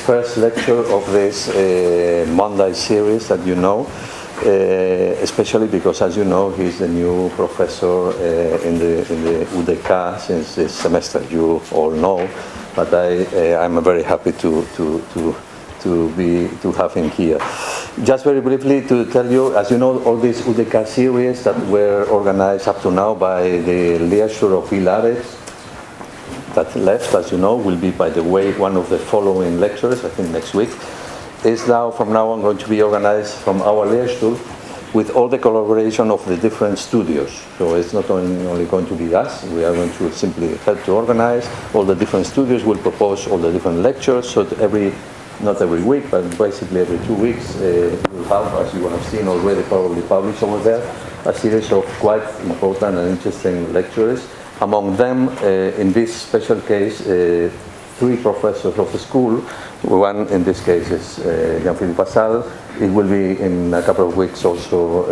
first lecture of this Monday series that you know, especially because, as you know, he's the new professor in the UDK since this semester. You all know, but I'm very happy to have him here. Just very briefly to tell you, as you know, all these UDK series that were organized up to now by the Leisure of Villares, that left, as you know, will be, by the way, one of the following lectures, I think next week, is now, from now on, going to be organized from our Lehrstuhl with all the collaboration of the different studios. So it's not only going to be us, we are going to simply help to organize. All the different studios will propose all the different lectures, so not every week, but basically every 2 weeks, we'll have, as you have seen already probably published over there, a series of quite important and interesting lectures. Among them, in this special case, 3 professors of the school. One, in this case, is Philippe Vassal. It will be in a couple of weeks also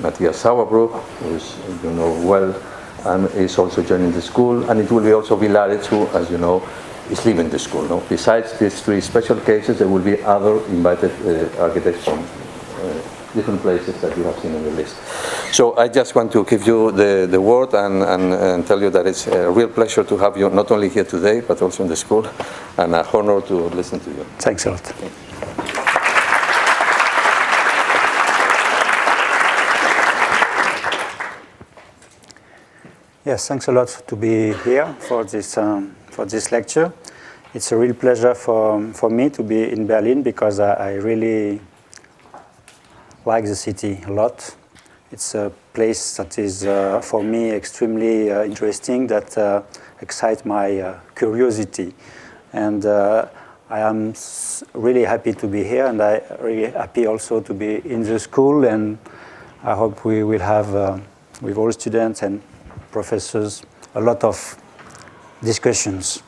Matthias Sauerbruch, who is, you know well, and is also joining the school. And it will be also Villares, who, as you know, is leaving the school. No? Besides these 3 special cases, there will be other invited architects from different places that you have seen on the list. So I just want to give you the word and tell you that it's a real pleasure to have you not only here today, but also in the school, and an honor to listen to you. Thanks a lot. Yes, thanks a lot to be here for this lecture. It's a real pleasure for me to be in Berlin because I really like the city a lot. It's a place that is, for me, extremely interesting, that excites my curiosity. And I am really happy to be here, and I'm really happy also to be in the school, and I hope we will have, with all students and professors, a lot of discussions,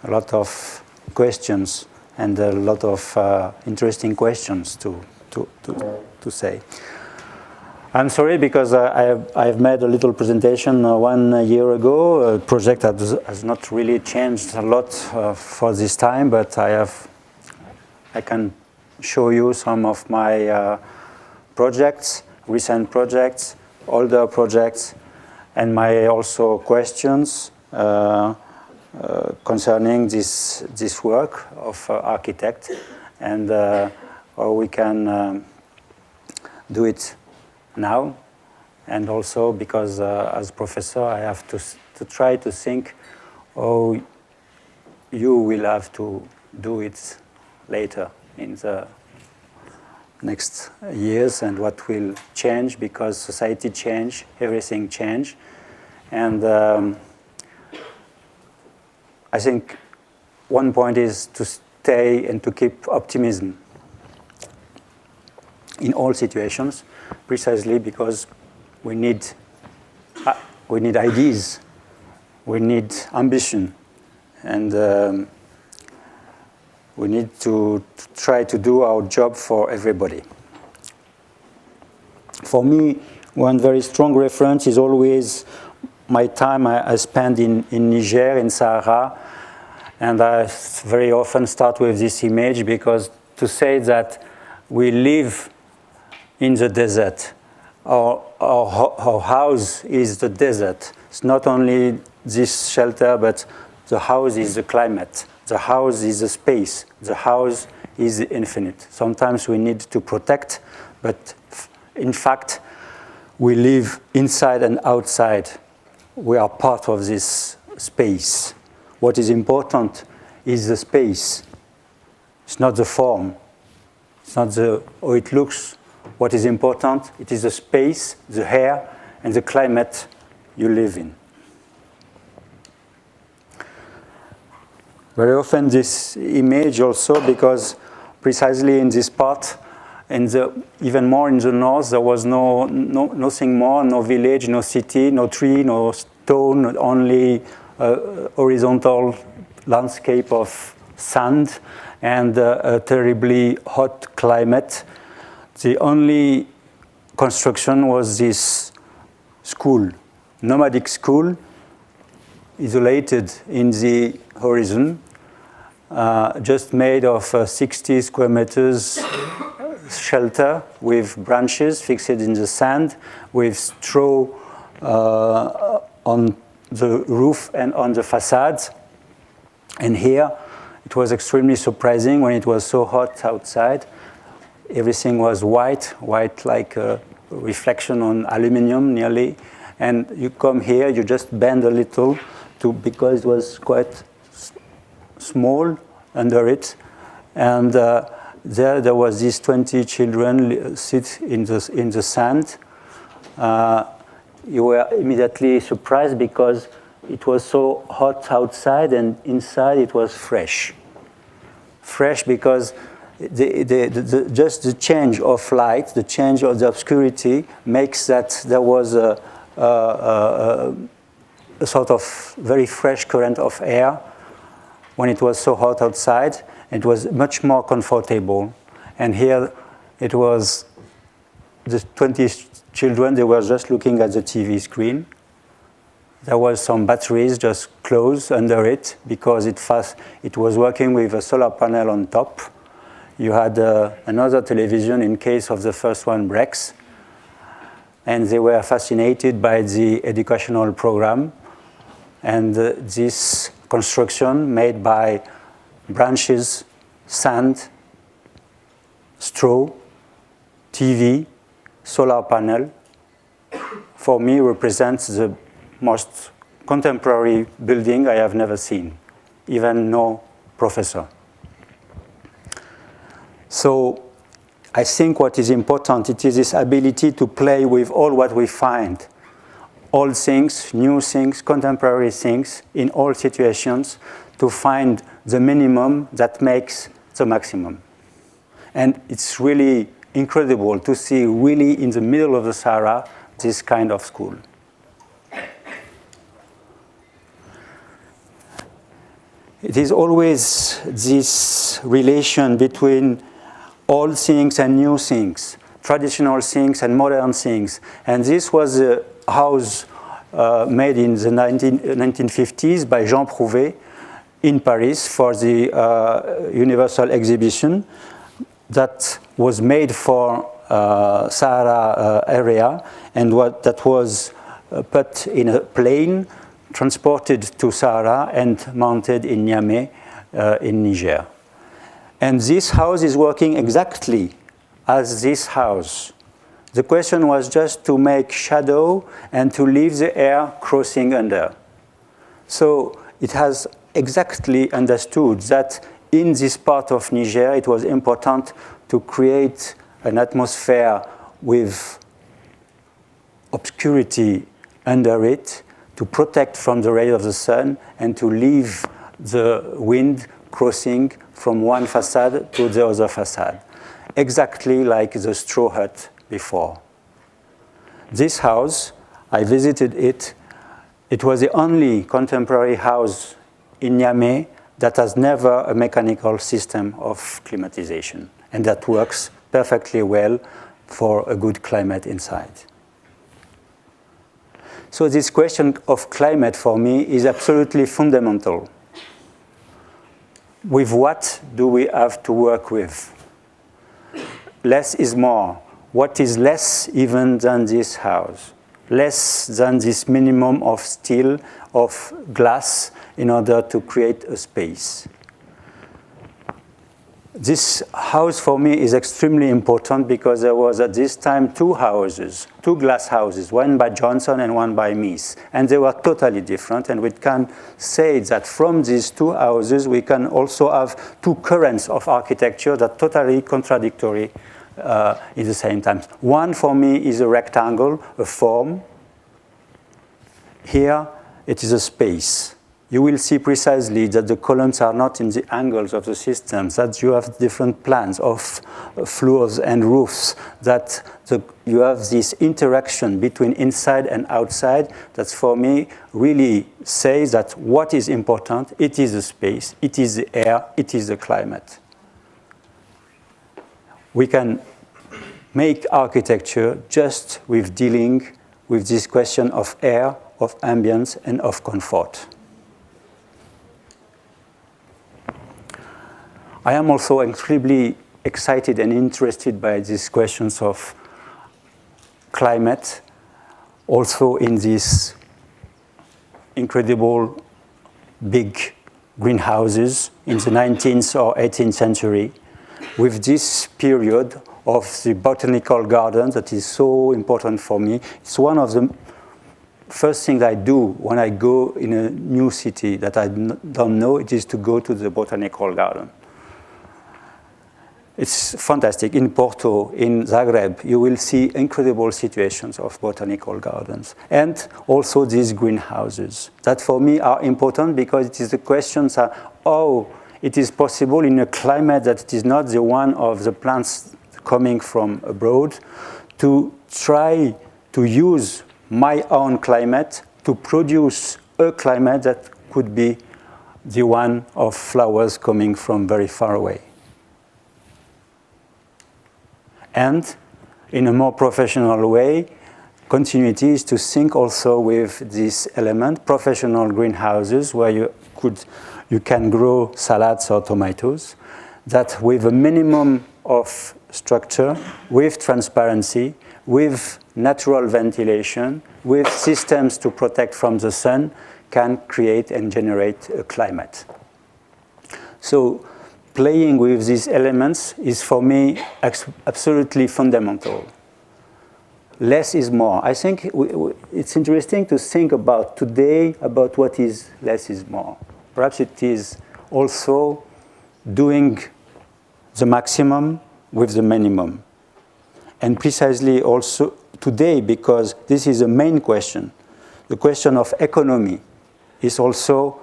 a lot of questions, and a lot of interesting questions to say. I'm sorry because I've made a little presentation 1 year ago. A project that has not really changed a lot for this time, but I can show you some of my projects, recent projects, older projects, and my also questions concerning this work of architect, and how we can do it now, and also because as professor I have to try to think how you will have to do it later in the next years, and what will change because society change, everything change, and I think one point is to stay and to keep optimism in all situations, precisely because we need ideas, we need ambition, and we need to try to do our job for everybody. For me, one very strong reference is always my time I spend in Niger, in Sahara, and I very often start with this image because to say that we live in the desert. Our house is the desert. It's not only this shelter, but the house is the climate. The house is the space. The house is the infinite. Sometimes we need to protect, but in fact, we live inside and outside. We are part of this space. What is important is the space. It's not the form. It's not how it looks. What is important, it is the space, the air, and the climate you live in. Very often this image also, because precisely in this part, even more in the north, there was nothing more, no village, no city, no tree, no stone, only horizontal landscape of sand and a terribly hot climate. The only construction was this school, nomadic school, isolated in the horizon, just made of 60 square meters shelter with branches fixed in the sand, with straw on the roof and on the facades. And here, it was extremely surprising when it was so hot outside. Everything was white like a reflection on aluminum nearly. And you come here, you just bend a little because it was quite small under it. And there was these 20 children sit in the sand. You were immediately surprised because it was so hot outside, and inside it was fresh. Fresh because just the change of light, the change of the obscurity makes that there was a sort of very fresh current of air when it was so hot outside. It was much more comfortable. And here it was the 20 children, they were just looking at the TV screen. There was some batteries just closed under it because it was working with a solar panel on top. You had another television in case of the first one breaks. And they were fascinated by the educational program. And this construction made by branches, sand, straw, TV, solar panel, for me represents the most contemporary building I have never seen, even no professor. So I think what is important, it is this ability to play with all what we find, old things, new things, contemporary things, in all situations, to find the minimum that makes the maximum. And it's really incredible to see really in the middle of the Sahara this kind of school. It is always this relation between old things and new things, traditional things and modern things. And this was a house made in the 1950s by Jean Prouvé in Paris for the Universal Exhibition that was made for Sahara area, and that was put in a plane, transported to Sahara and mounted in Niamey in Niger. And this house is working exactly as this house. The question was just to make shadow and to leave the air crossing under. So it has exactly understood that in this part of Niger, it was important to create an atmosphere with obscurity under it, to protect from the rays of the sun, and to leave the wind crossing from one facade to the other facade, exactly like the straw hut before. This house, I visited it. It was the only contemporary house in Niamey that has never a mechanical system of climatization, and that works perfectly well for a good climate inside. So this question of climate for me is absolutely fundamental. With what do we have to work with? Less is more. What is less even than this house? Less than this minimum of steel, of glass, in order to create a space. This house for me is extremely important because there was at this time two glass houses, one by Johnson and one by Mies. And they were totally different, and we can say that from these two houses we can also have two currents of architecture that are totally contradictory in the same time. One for me is a rectangle, a form. Here it is a space. You will see precisely that the columns are not in the angles of the systems, that you have different plans of floors and roofs, that you have this interaction between inside and outside that for me really says that what is important, it is the space, it is the air, it is the climate. We can make architecture just with dealing with this question of air, of ambience, and of comfort. I am also incredibly excited and interested by these questions of climate, also in these incredible big greenhouses in the 19th or 18th century, with this period of the botanical garden that is so important for me. It's one of the first things I do when I go in a new city that I don't know, it is to go to the botanical garden. It's fantastic. In Porto, in Zagreb, you will see incredible situations of botanical gardens and also these greenhouses that for me are important because it is the questions are, oh, it is possible in a climate that it is not the one of the plants coming from abroad to try to use my own climate to produce a climate that could be the one of flowers coming from very far away. And in a more professional way, continuity is to think also with this element, professional greenhouses where you can grow salads or tomatoes, that with a minimum of structure, with transparency, with natural ventilation, with systems to protect from the sun, can create and generate a climate. So playing with these elements is for me absolutely fundamental. Less is more. I think it's interesting to think about today about what is less is more. Perhaps it is also doing the maximum with the minimum. And precisely also today, because this is a main question, the question of economy is also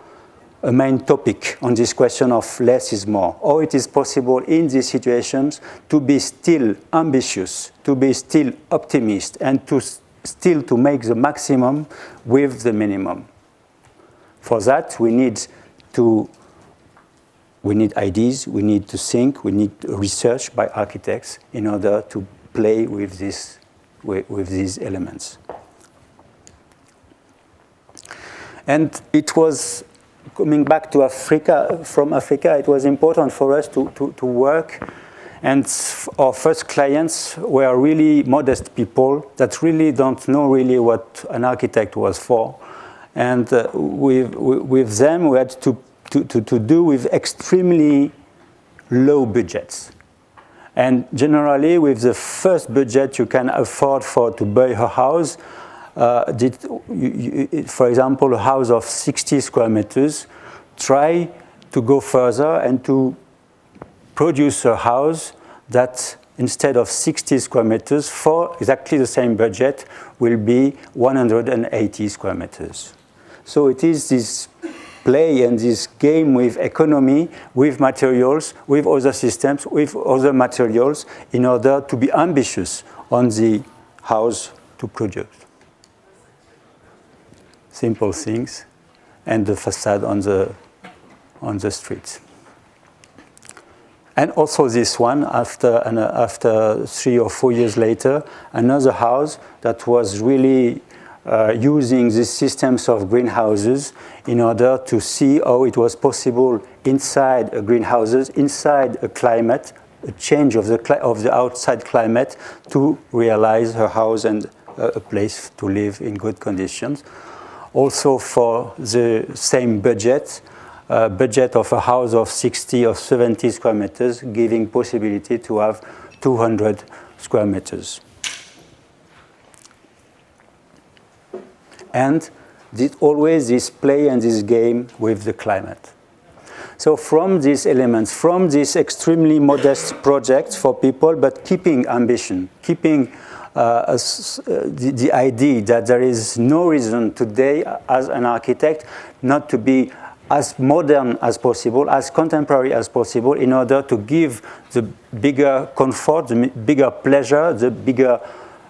a main topic on this question of less is more. Or it is possible in these situations to be still ambitious, to be still optimist, and to still to make the maximum with the minimum. For that, we need ideas, we need to think, we need research by architects in order to play with these elements. And it was coming back to Africa, from Africa, it was important for us to work. And our first clients were really modest people that really don't know really what an architect was for. And with them, we had to do with extremely low budgets. And generally, with the first budget you can afford to buy a house, for example, a house of 60 square meters, try to go further and to produce a house that instead of 60 square meters for exactly the same budget will be 180 square meters. So it is this play and this game with economy, with materials, with other systems, with other materials in order to be ambitious on the house to produce. Simple things, and the facade on the street. And also this one, after 3 or 4 years later, another house that was really using these systems of greenhouses in order to see how it was possible inside a greenhouses, inside a climate, a change of the outside climate to realize a house and a place to live in good conditions. Also for the same budget of a house of 60 or 70 square meters, giving possibility to have 200 square meters. And always this play and this game with the climate. So from these elements, from these extremely modest projects for people, but keeping ambition, keeping the idea that there is no reason today as an architect not to be as modern as possible, as contemporary as possible in order to give the bigger comfort, the bigger pleasure, the bigger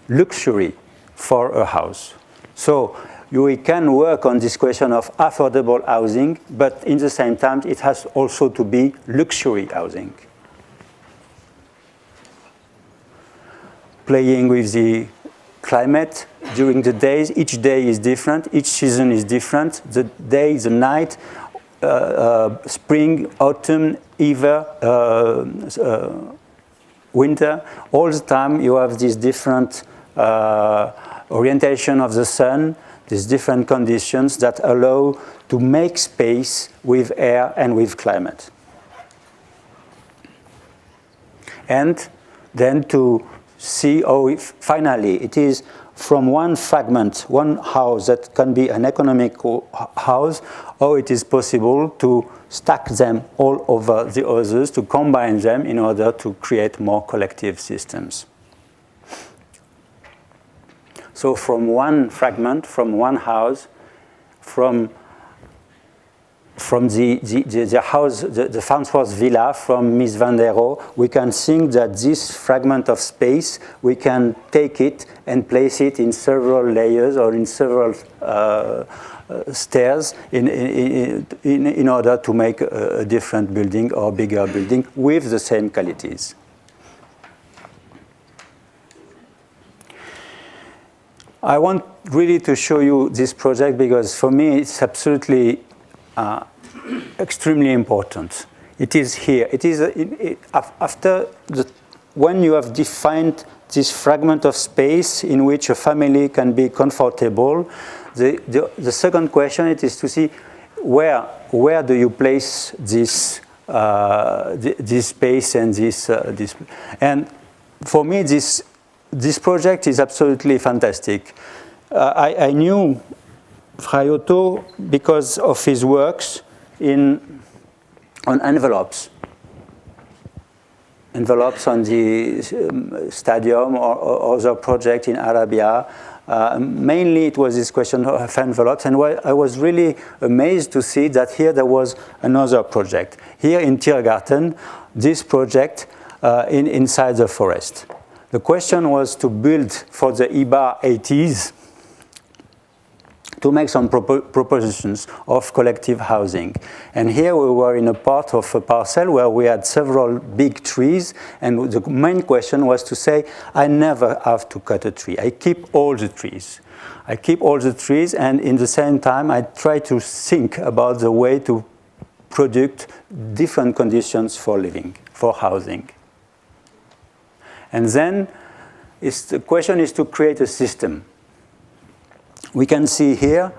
luxury for a house. So we can work on this question of affordable housing, but in the same time it has also to be luxury housing. Playing with the climate during the days. Each day is different. Each season is different. The day, the night, spring, autumn, either winter, all the time you have these different orientation of the sun, these different conditions that allow to make space with air and with climate. And then to see how finally it is from one fragment, one house that can be an economical house, how it is possible to stack them all over the others, to combine them in order to create more collective systems. So from one fragment, from one house, from the house, the Farnsworth Villa from Miss Van der Rohe, we can think that this fragment of space, we can take it and place it in several layers or in several stairs in order to make a different building or bigger building with the same qualities. I want really to show you this project because for me it's absolutely extremely important. It is here. It is after when you have defined this fragment of space in which a family can be comfortable. The second question it is to see where do you place this this space and this and for me this project is absolutely fantastic. I knew Fray Otto because of his works on envelopes on the stadium or other project in Arabia. Mainly it was this question of envelopes, and I was really amazed to see that here there was another project. Here in Tiergarten, this project inside the forest. The question was to build for the IBA 80s to make some propositions of collective housing. And here we were in a part of a parcel where we had several big trees, and the main question was to say, I never have to cut a tree. I keep all the trees. I keep all the trees, and in the same time, I try to think about the way to produce different conditions for living, for housing. And then the question is to create a system. We can see here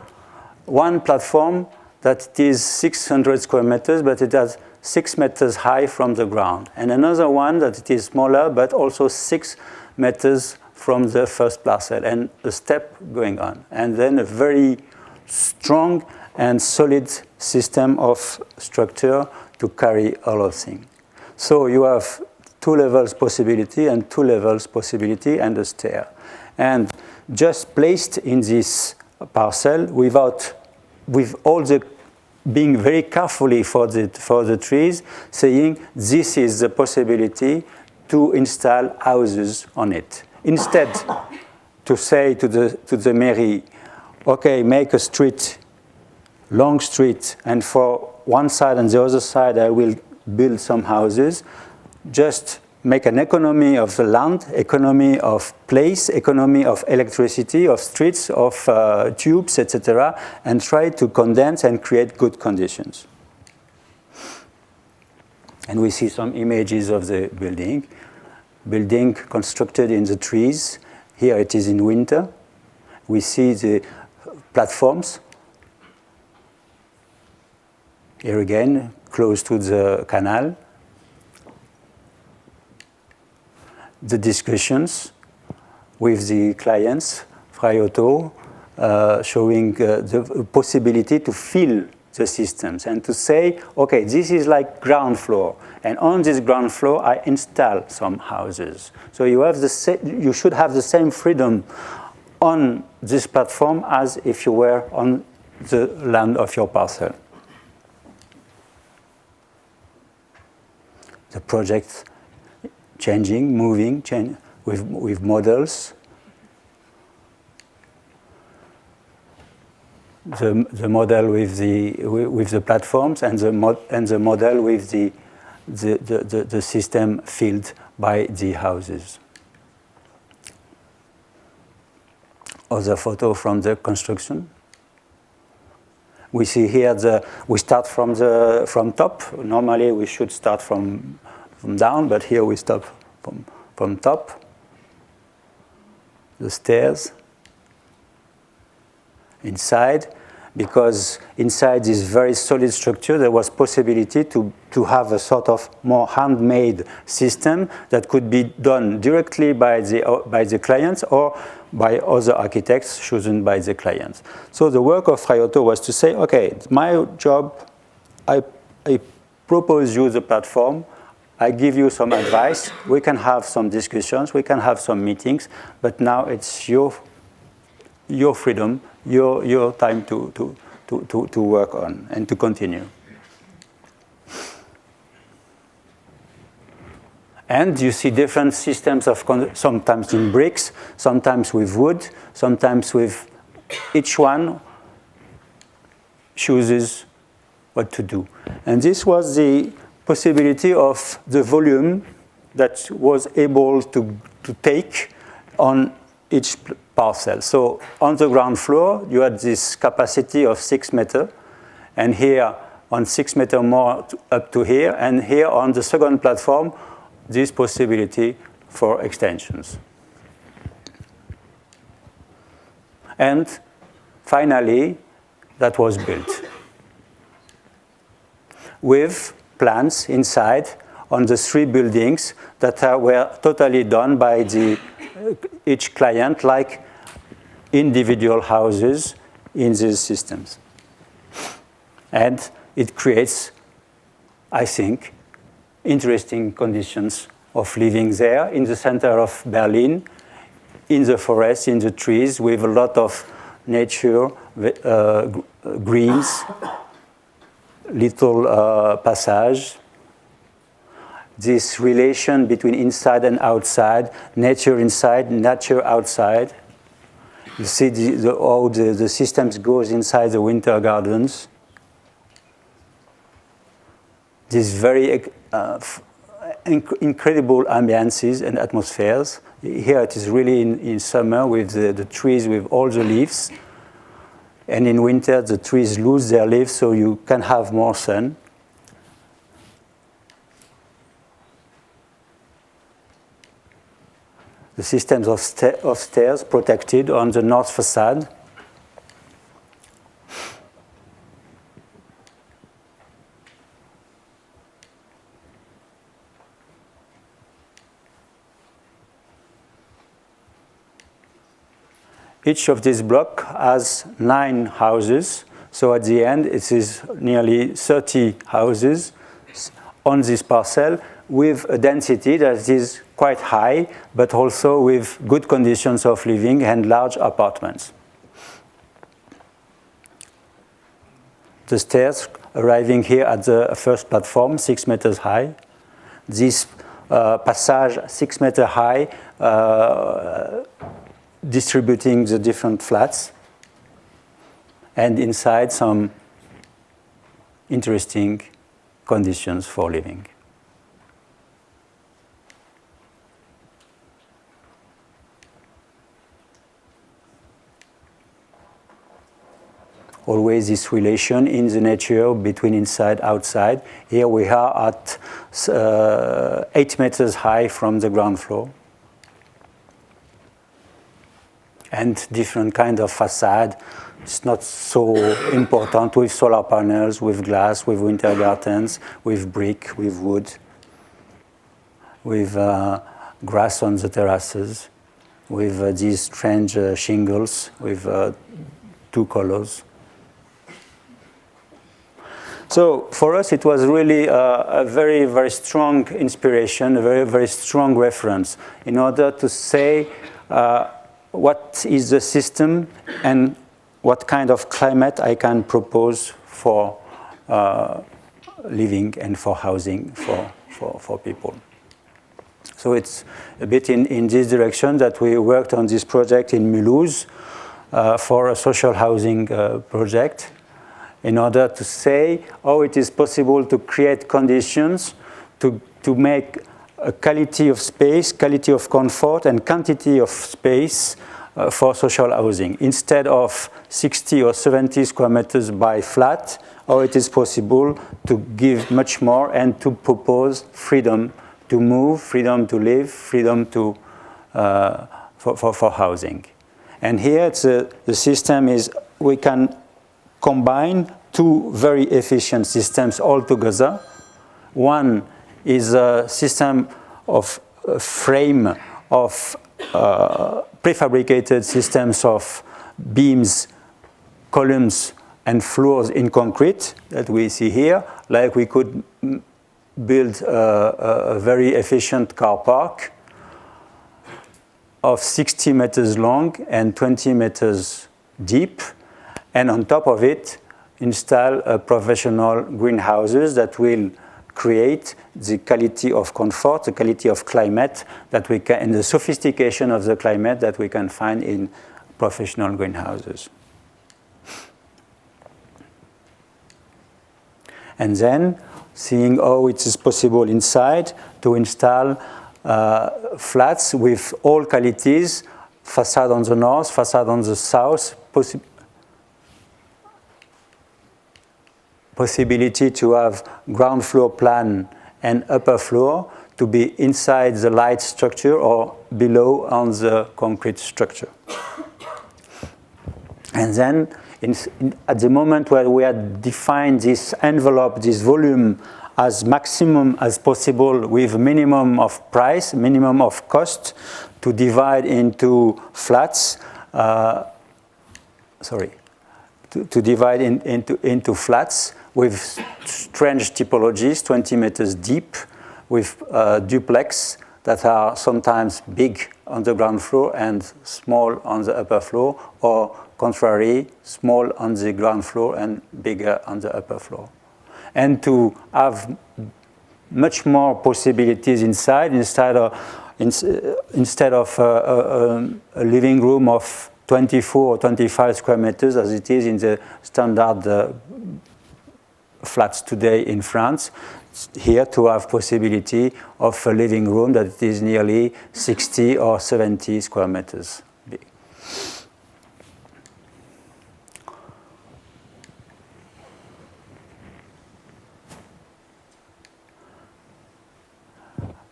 one platform that is 600 square meters, but it has 6 meters high from the ground. And another one that it is smaller, but also 6 meters from the first parcel, and a step going on. And then a very strong and solid system of structure to carry all of things. So you have 2 levels possibility and 2 levels possibility and a stair. And just placed in this parcel with all the being very carefully for the trees, saying this is the possibility to install houses on it. Instead, to say to the mairie, okay, make a street, long street, and for one side and the other side I will build some houses, just make an economy of the land, economy of place, economy of electricity, of streets, of tubes, etc., and try to condense and create good conditions. And we see some images of the building constructed in the trees. Here it is in winter. We see the platforms. Here again, close to the canal. The discussions with the clients, Fray Otto, showing the possibility to fill the systems and to say, okay, this is like ground floor, and on this ground floor I install some houses. So you should have the same freedom on this platform as if you were on the land of your parcel. The project changing, moving, with models. The model with the platforms and the model with the system filled by the houses. Other photo from the construction. We see here we start from top. Normally we should start from down, but here we start from top. The stairs. Inside, because inside this very solid structure, there was possibility to have a sort of more handmade system that could be done directly by the clients or by other architects chosen by the clients. So the work of Ryoto was to say, okay, it's my job, I propose you the platform, I give you some advice, we can have some discussions, we can have some meetings, but now it's your freedom, your time to work on and to continue. And you see different systems of, sometimes in bricks, sometimes with wood, sometimes with each one chooses what to do. And this was the possibility of the volume that was able to take on each parcel. So on the ground floor, you had this capacity of 6 meters, and here on 6 meters more up to here, and here on the second platform, this possibility for extensions. And finally, that was built with plans inside on the 3 buildings that were totally done by each client, like individual houses in these systems. And it creates, I think, interesting conditions of living there in the center of Berlin, in the forest, in the trees, with a lot of nature, greens, little passage. This relation between inside and outside, nature inside, nature outside. You see how the systems goes inside the winter gardens. These very incredible ambiances and atmospheres. Here it is really in summer with the trees with all the leaves. And in winter the trees lose their leaves so you can have more sun. The systems of stairs protected on the north facade. Each of these blocks has 9 houses, so at the end it is nearly 30 houses on this parcel with a density that is quite high, but also with good conditions of living and large apartments. The stairs arriving here at the first platform, 6 meters high. This passage, 6 meters high, distributing the different flats, and inside some interesting conditions for living. Always this relation in the nature between inside and outside. Here we are at 8 meters high from the ground floor. And different kind of facade. It's not so important with solar panels, with glass, with winter gardens, with brick, with wood, with grass on the terraces, with these strange shingles with 2 colors. So for us, it was really a very, very strong inspiration, a very, very strong reference in order to say what is the system and what kind of climate I can propose for living and for housing for people. So it's a bit in this direction that we worked on this project in Mulhouse for a social housing project in order to say how it is possible to create conditions to make a quality of space, quality of comfort, and quantity of space for social housing. Instead of 60 or 70 square meters by flat, or it is possible to give much more and to propose freedom to move, freedom to live, freedom to, for housing. And here the system is, we can combine two very efficient systems all together. One is a system of frame of prefabricated systems of beams, columns, and floors in concrete that we see here. Like we could build a very efficient car park of 60 meters long and 20 meters deep, and on top of it install professional greenhouses that will create the quality of comfort, the quality of climate that we can, and the sophistication of the climate that we can find in professional greenhouses. And then, seeing how it is possible inside to install flats with all qualities, facade on the north, facade on the south, possibility to have ground floor plan and upper floor to be inside the light structure or below on the concrete structure. And then at the moment where we had defined this envelope, this volume as maximum as possible with minimum of price, minimum of cost, to divide into flats, to divide into flats with strange typologies, 20 meters deep, with duplex that are sometimes big on the ground floor and small on the upper floor, or contrary, small on the ground floor and bigger on the upper floor. And to have much more possibilities inside, instead of a living room of 24 or 25 square meters as it is in the standard flats today in France. Here to have possibility of a living room that is nearly 60 or 70 square meters big.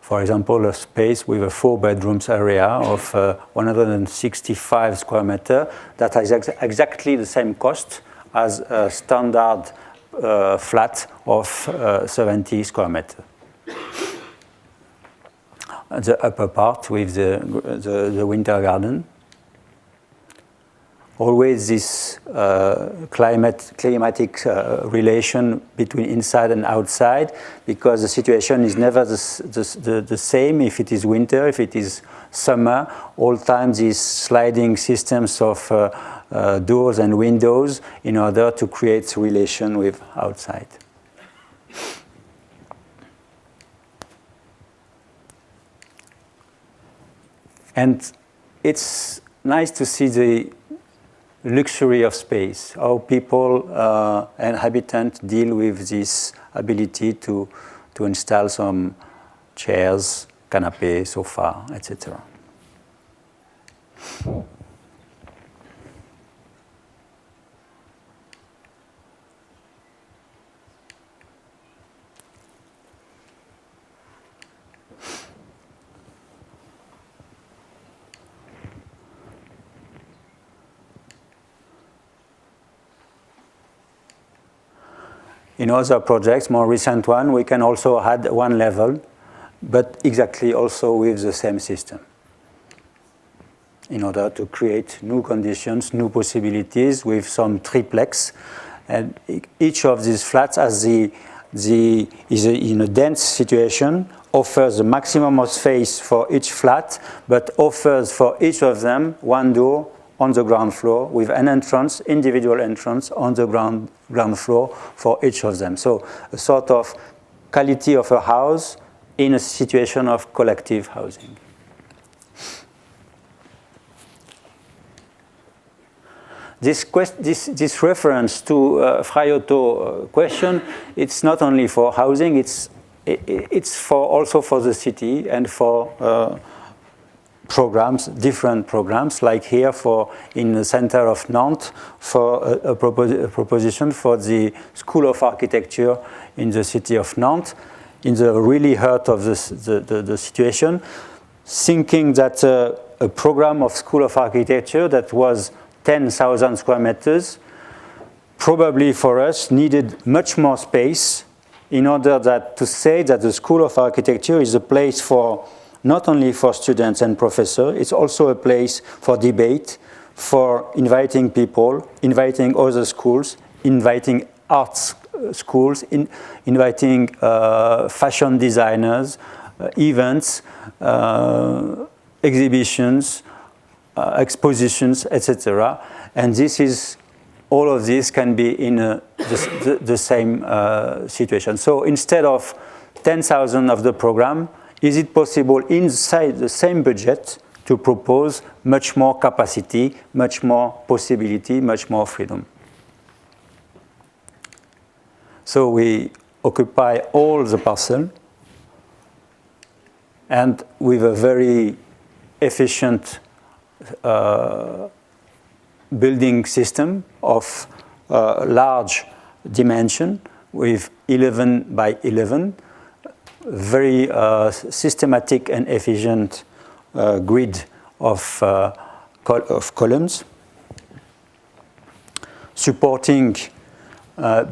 For example, a space with a 4 bedrooms area of 165 square meters that has exactly the same cost as a standard flat of 70 square meters. The upper part with the winter garden. Always this climatic relation between inside and outside, because the situation is never the same if it is winter, if it is summer. All times these sliding systems of doors and windows in order to create relation with outside. And it's nice to see the luxury of space, how people and inhabitants deal with this ability to install some chairs, canapé, sofa, etc. In other projects, more recent one, we can also add one level, but exactly also with the same system, in order to create new conditions, new possibilities with some triplex. And each of these flats is in a dense situation, offers the maximum of space for each flat, but offers for each of them one door on the ground floor with an entrance, individual entrance on the ground floor for each of them. So a sort of quality of a house in a situation of collective housing. This reference to Fraiotto question, it's not only for housing, it's also for the city and for programs, different programs, like here in the center of Nantes for a proposition for the School of Architecture in the city of Nantes, in the really heart of the situation, thinking that a program of School of Architecture that was 10,000 square meters probably for us needed much more space in order to say that the School of Architecture is a place for not only for students and professors, it's also a place for debate, for inviting people, inviting other schools, inviting arts schools, inviting fashion designers, events, exhibitions, expositions, etc. And all of this can be in the same situation. So instead of 10,000 of the program, is it possible inside the same budget to propose much more capacity, much more possibility, much more freedom? So we occupy all the parcel, and with a very efficient building system of large dimension with 11 by 11, very systematic and efficient grid of columns, supporting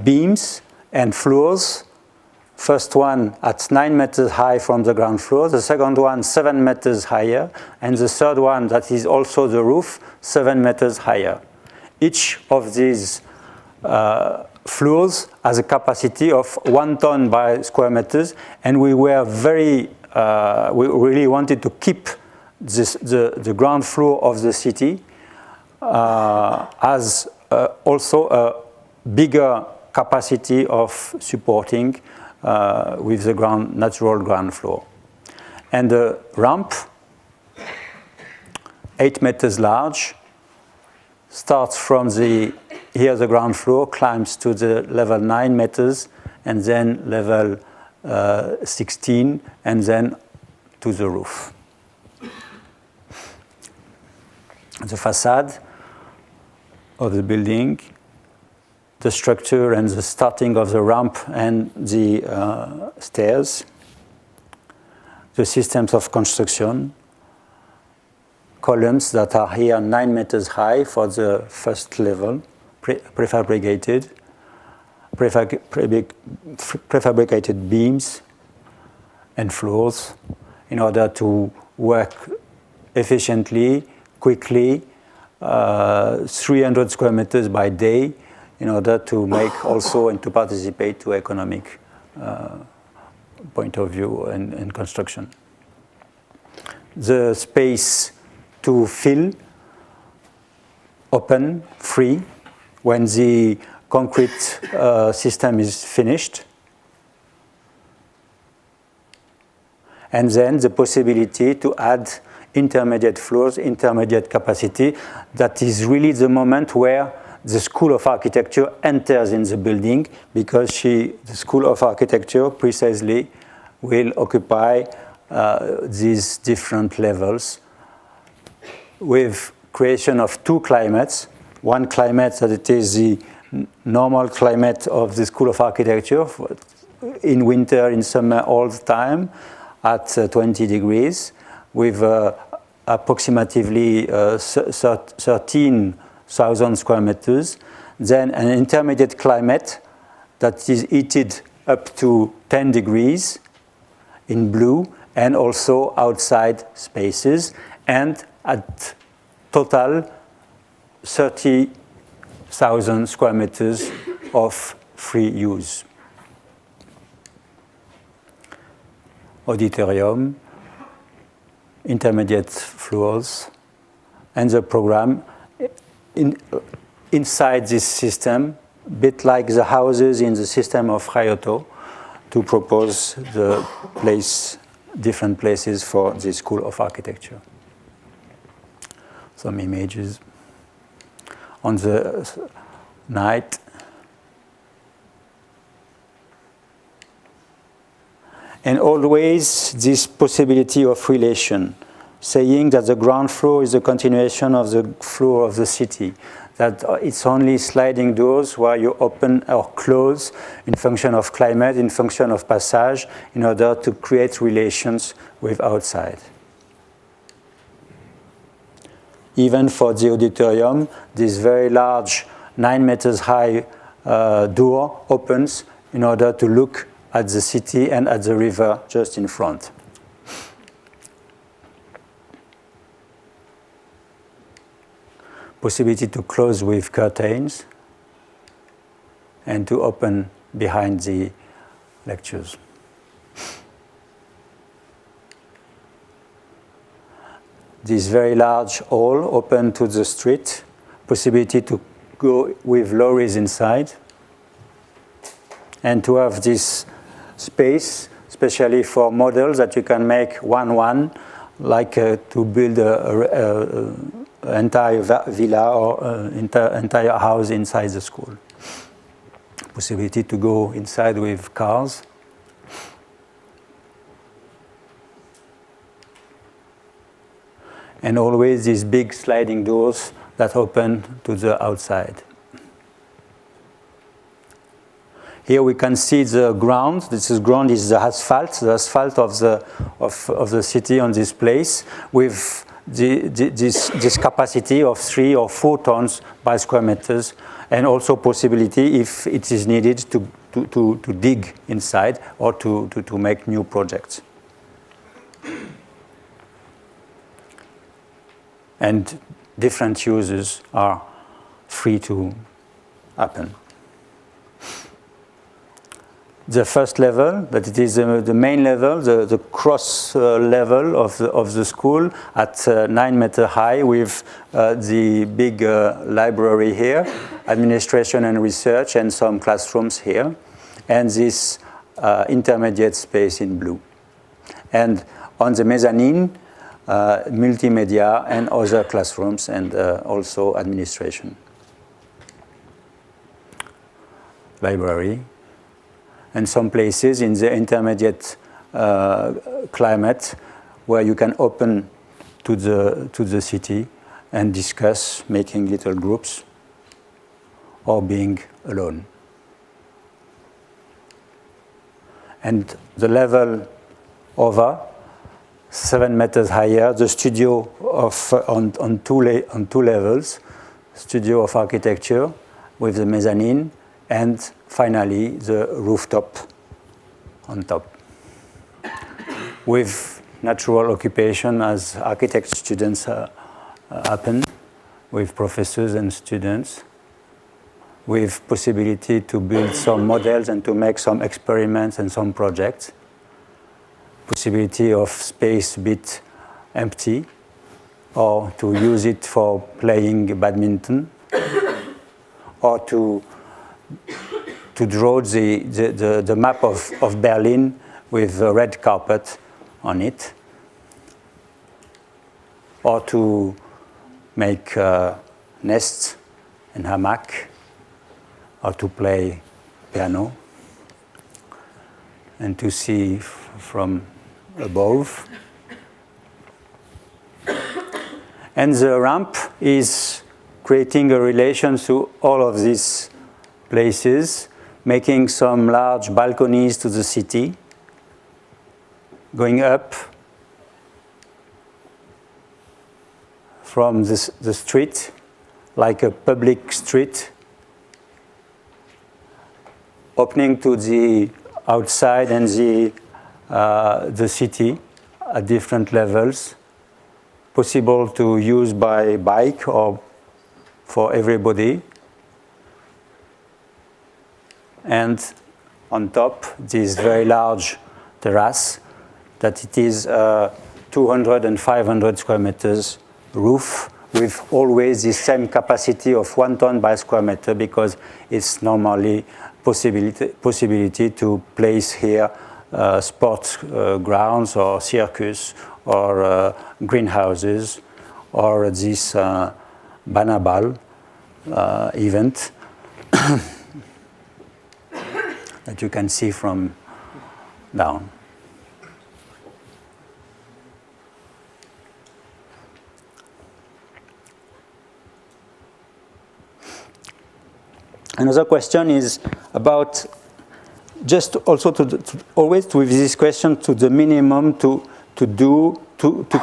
beams and floors. First one at 9 meters high from the ground floor, the second one 7 meters higher, and the third one, that is also the roof, 7 meters higher. Each of these floors has a capacity of 1 ton by square meters, and we were we really wanted to keep the ground floor of the city as also a bigger capacity of supporting with the natural ground floor. And the ramp, 8 meters large, starts from the ground floor, climbs to the level 9 meters, and then level 16, and then to the roof. The facade of the building, the structure and the starting of the ramp and the stairs, the systems of construction, columns that are here 9 meters high for the first level, prefabricated beams and floors in order to work efficiently, quickly, 300 square meters by day, in order to make also and to participate to economic point of view and construction. The space to fill, open, free, when the concrete system is finished. And then the possibility to add intermediate floors, intermediate capacity. That is really the moment where the School of Architecture enters in the building, because the School of Architecture precisely will occupy these different levels with creation of 2 climates. One climate that it is the normal climate of the School of Architecture, in winter, in summer, all the time, at 20 degrees, with approximately 13,000 square meters. Then an intermediate climate that is heated up to 10 degrees in blue, and also outside spaces, and at total 30,000 square meters of free use. Auditorium, intermediate floors, and the program inside this system, a bit like the houses in the system of Ryoto, to propose different places for the School of Architecture. Some images on the night. And always this possibility of relation. saying that the ground floor is a continuation of the floor of the city, that it's only sliding doors where you open or close in function of climate, in function of passage, in order to create relations with outside. Even for the auditorium, this very large 9 meters high door opens in order to look at the city and at the river just in front. Possibility to close with curtains and to open behind the lectures. This very large hall open to the street, possibility to go with lorries inside, and to have this space, especially for models that you can make one-one, like to build an entire villa or entire house inside the school. Possibility to go inside with cars. And always these big sliding doors that open to the outside. Here we can see the ground. This ground is the asphalt of the city on this place, with this capacity of 3 or 4 tons by square meters, and also possibility, if it is needed, to dig inside or to make new projects. And different uses are free to happen. The first level, that it is the main level, the cross level of the school at 9 meters high, with the big library here, administration and research, and some classrooms here, and this intermediate space in blue. And on the mezzanine, multimedia and other classrooms, and also administration. Library. And some places in the intermediate climate where you can open to the city and discuss, making little groups or being alone. And the level over, 7 meters higher, the studio on two levels, studio of architecture with the mezzanine, and finally the rooftop on top. With natural occupation as architect students happen, with professors and students, with possibility to build some models and to make some experiments and some projects. Possibility of space a bit empty, or to use it for playing badminton, or to draw the map of Berlin with a red carpet on it, or to make nests and hammock, or to play piano, and to see from above. And the ramp is creating a relation to all of these places, making some large balconies to the city, going up from the street, like a public street, opening to the outside and the city at different levels, possible to use by bike or for everybody. And on top, this very large terrace, that it is 200 and 500 square meters roof, with always the same capacity of 1 ton by square meter, because it's normally possibility to place here sports grounds or circus or greenhouses or this Banabal event that you can see from down. Another question is about just also always with this question to the minimum to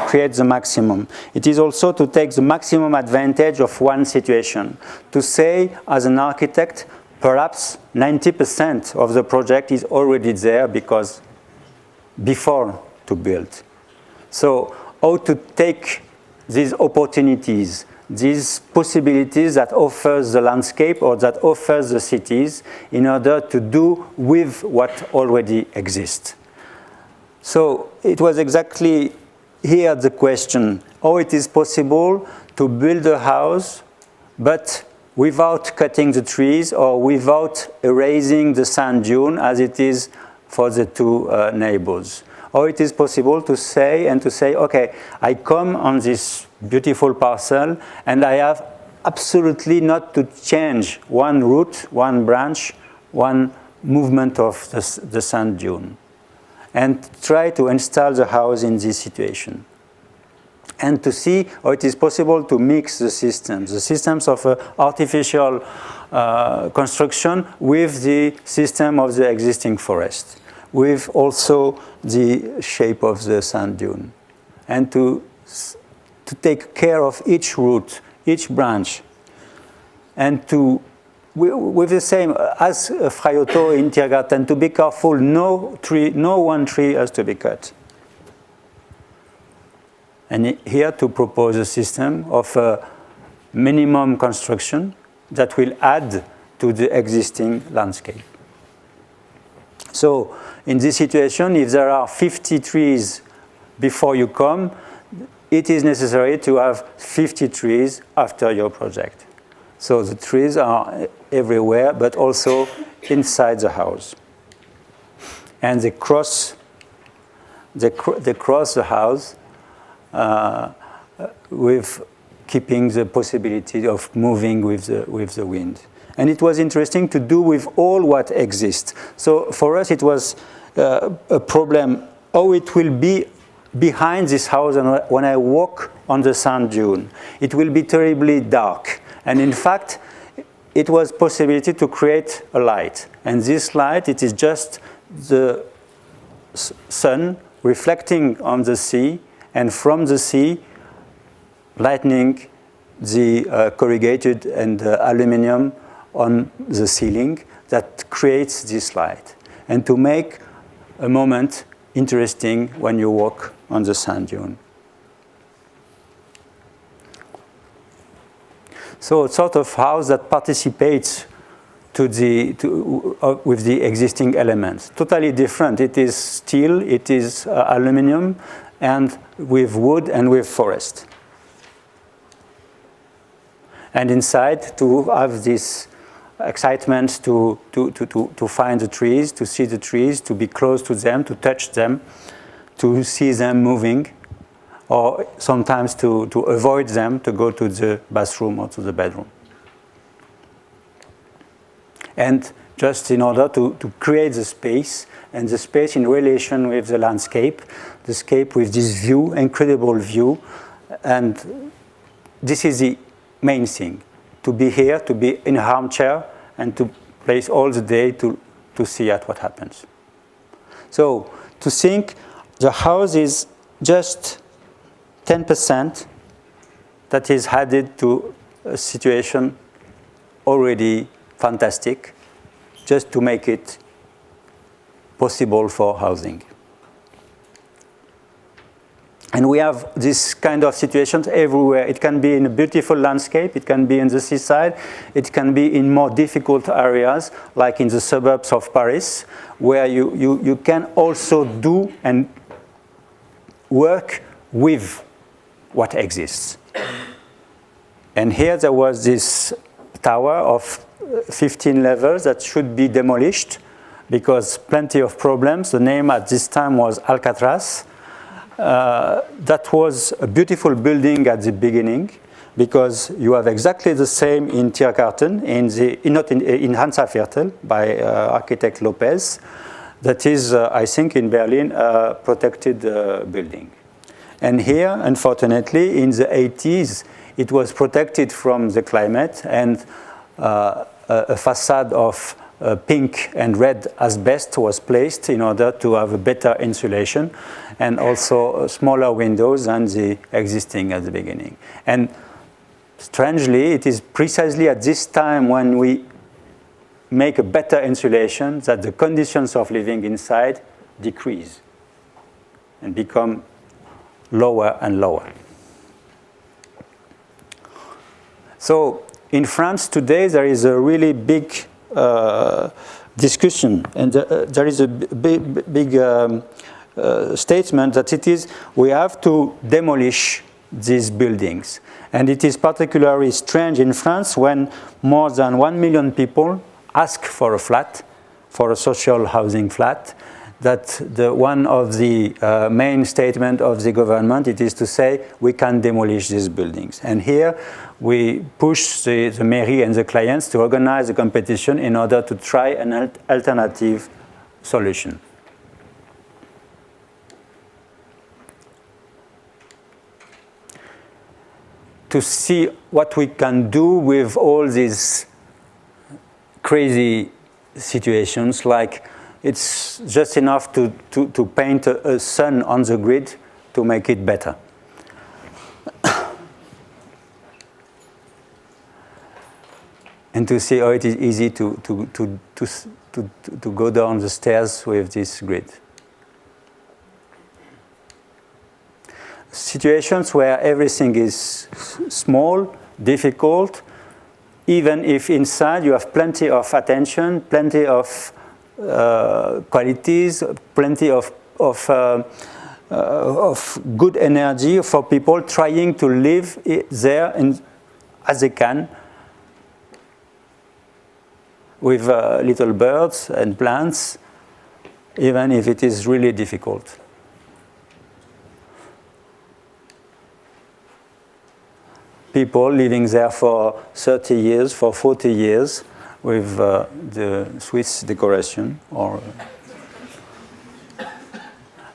create the maximum. It is also to take the maximum advantage of one situation. To say, as an architect, perhaps 90% of the project is already there because before to build. So how to take these opportunities, these possibilities that offers the landscape or that offers the cities in order to do with what already exists. So it was exactly here the question, how it is possible to build a house but without cutting the trees or without erasing the sand dune as it is for the two neighbors. Or it is possible to say, okay, I come on this beautiful parcel and I have absolutely not to change one root, one branch, one movement of the sand dune. And try to install the house in this situation. And to see how it is possible to mix the systems of artificial construction with the system of the existing forest, with also the shape of the sand dune, and to take care of each root, each branch, and to, with the same, as Fraiotto in Tiergarten, to be careful, no one tree has to be cut. And here to propose a system of minimum construction that will add to the existing landscape. So in this situation, if there are 50 trees before you come, it is necessary to have 50 trees after your project. So the trees are everywhere, but also inside the house. And they cross the house with keeping the possibility of moving with the wind. And it was interesting to do with all what exists. So for us it was a problem, how it will be behind this house and when I walk on the sand dune. It will be terribly dark. And in fact, it was possibility to create a light. And this light, it is just the sun reflecting on the sea, and from the sea, lightening the corrugated and aluminum on the ceiling that creates this light. And to make a moment interesting when you walk on the sand dune. So a sort of house that participates with the existing elements. Totally different. It is steel, it is aluminum, and with wood and with forest. And inside to have this excitement to find the trees, to see the trees, to be close to them, to touch them, to see them moving, or sometimes to avoid them, to go to the bathroom or to the bedroom. And just in order to create the space, and the space in relation with the landscape with this view, incredible view, and this is the main thing, to be here, to be in an armchair, and to place all the day to see at what happens. So to think the house is just 10% that is added to a situation already fantastic, just to make it possible for housing. And we have this kind of situations everywhere. It can be in a beautiful landscape, it can be in the seaside, it can be in more difficult areas, like in the suburbs of Paris, where you can also do and work with what exists. And here there was this tower of 15 levels that should be demolished because plenty of problems. The name at this time was Alcatraz. That was a beautiful building at the beginning because you have exactly the same in Tiergarten, in Hansaviertel by architect Lopez. That is, I think, in Berlin, a protected building. And here, unfortunately, in the 80s, it was protected from the climate, and a facade of pink and red asbestos was placed in order to have a better insulation, and also smaller windows than the existing at the beginning. And strangely, it is precisely at this time when we make a better insulation that the conditions of living inside decrease and become lower and lower. So in France today, there is a really big discussion, and there is a big statement that we have to demolish these buildings. And it is particularly strange in France when more than 1 million people ask for a flat, for a social housing flat, that one of the main statements of the government, it is to say we can demolish these buildings. And here we push the mairie and the clients to organize a competition in order to try an alternative solution. To see what we can do with all these crazy situations, like it's just enough to paint a sun on the grid to make it better. And to see how it is easy to go down the stairs with this grid. Situations where everything is small, difficult, even if inside you have plenty of attention, plenty of qualities, plenty of good energy for people trying to live there as they can, with little birds and plants, even if it is really difficult. People living there for 30 years, for 40 years, with the Swiss decoration,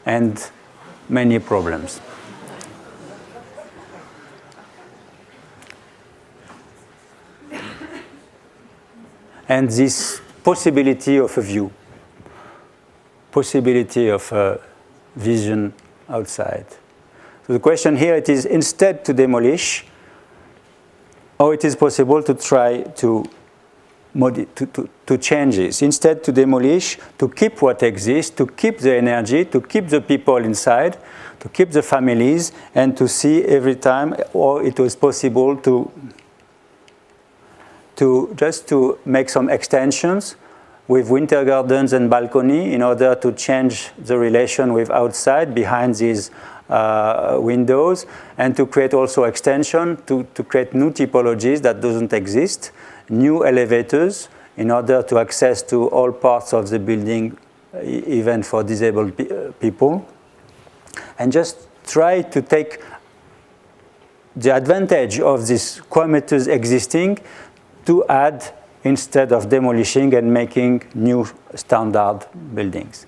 and many problems. And this possibility of a view, possibility of a vision outside. So the question here it is, instead to demolish, how it is possible to try to change this. Instead to demolish, to keep what exists, to keep the energy, to keep the people inside, to keep the families, and to see every time how it was possible to just to make some extensions with winter gardens and balcony in order to change the relation with outside behind these windows, and to create also extension, to create new typologies that doesn't exist, new elevators in order to access to all parts of the building, even for disabled people, and just try to take the advantage of these square meters existing to add instead of demolishing and making new standard buildings.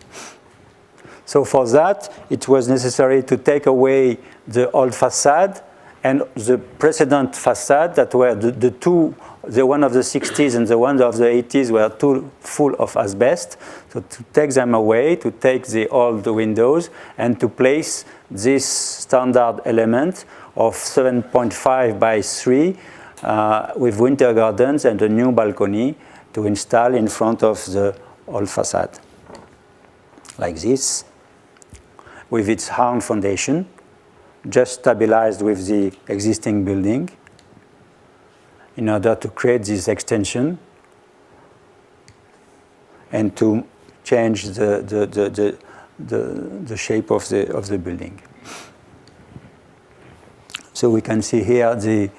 So for that, it was necessary to take away the old facade and the precedent facade that were the one of the 60s and the one of the 80s were too full of asbestos. So to take them away, to take the old windows, and to place this standard element of 7.5 by 3 with winter gardens and a new balcony to install in front of the old facade. Like this, with its round foundation, just stabilized with the existing building in order to create this extension and to change the shape of the building. So we can see here the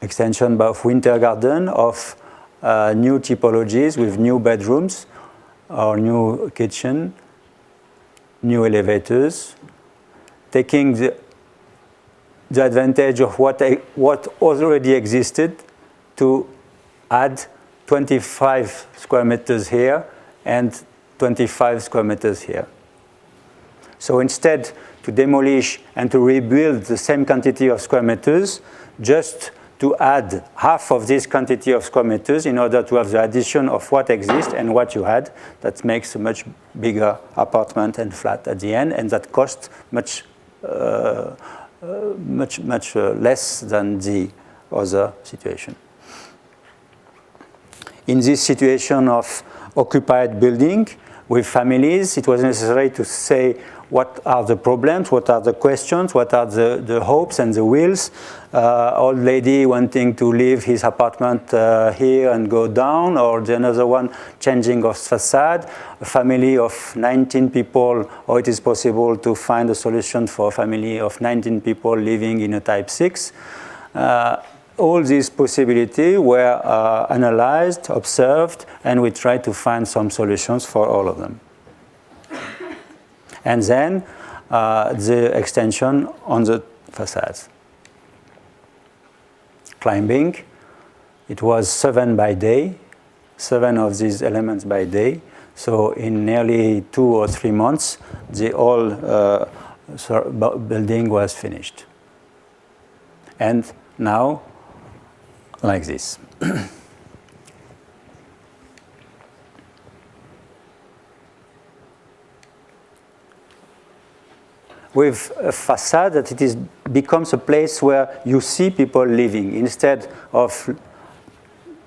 extension of winter garden, of new typologies with new bedrooms or new kitchen, new elevators, taking the advantage of what already existed to add 25 square meters here and 25 square meters here. So instead to demolish and to rebuild the same quantity of square meters, just to add half of this quantity of square meters in order to have the addition of what exists and what you had. That makes a much bigger apartment and flat at the end, and that costs much less than the other situation. In this situation of occupied building with families, it was necessary to say what are the problems, what are the questions, what are the hopes and the wills. Old lady wanting to leave his apartment here and go down, or the another one changing of facade. A family of 19 people, or it is possible to find a solution for a family of 19 people living in a type 6. All these possibilities were analyzed, observed, and we tried to find some solutions for all of them. And then the extension on the facades. Climbing, it was 7 by day, 7 of these elements by day. So in nearly 2 or 3 months, the whole building was finished. And now, like this. With a facade that it becomes a place where you see people living, instead of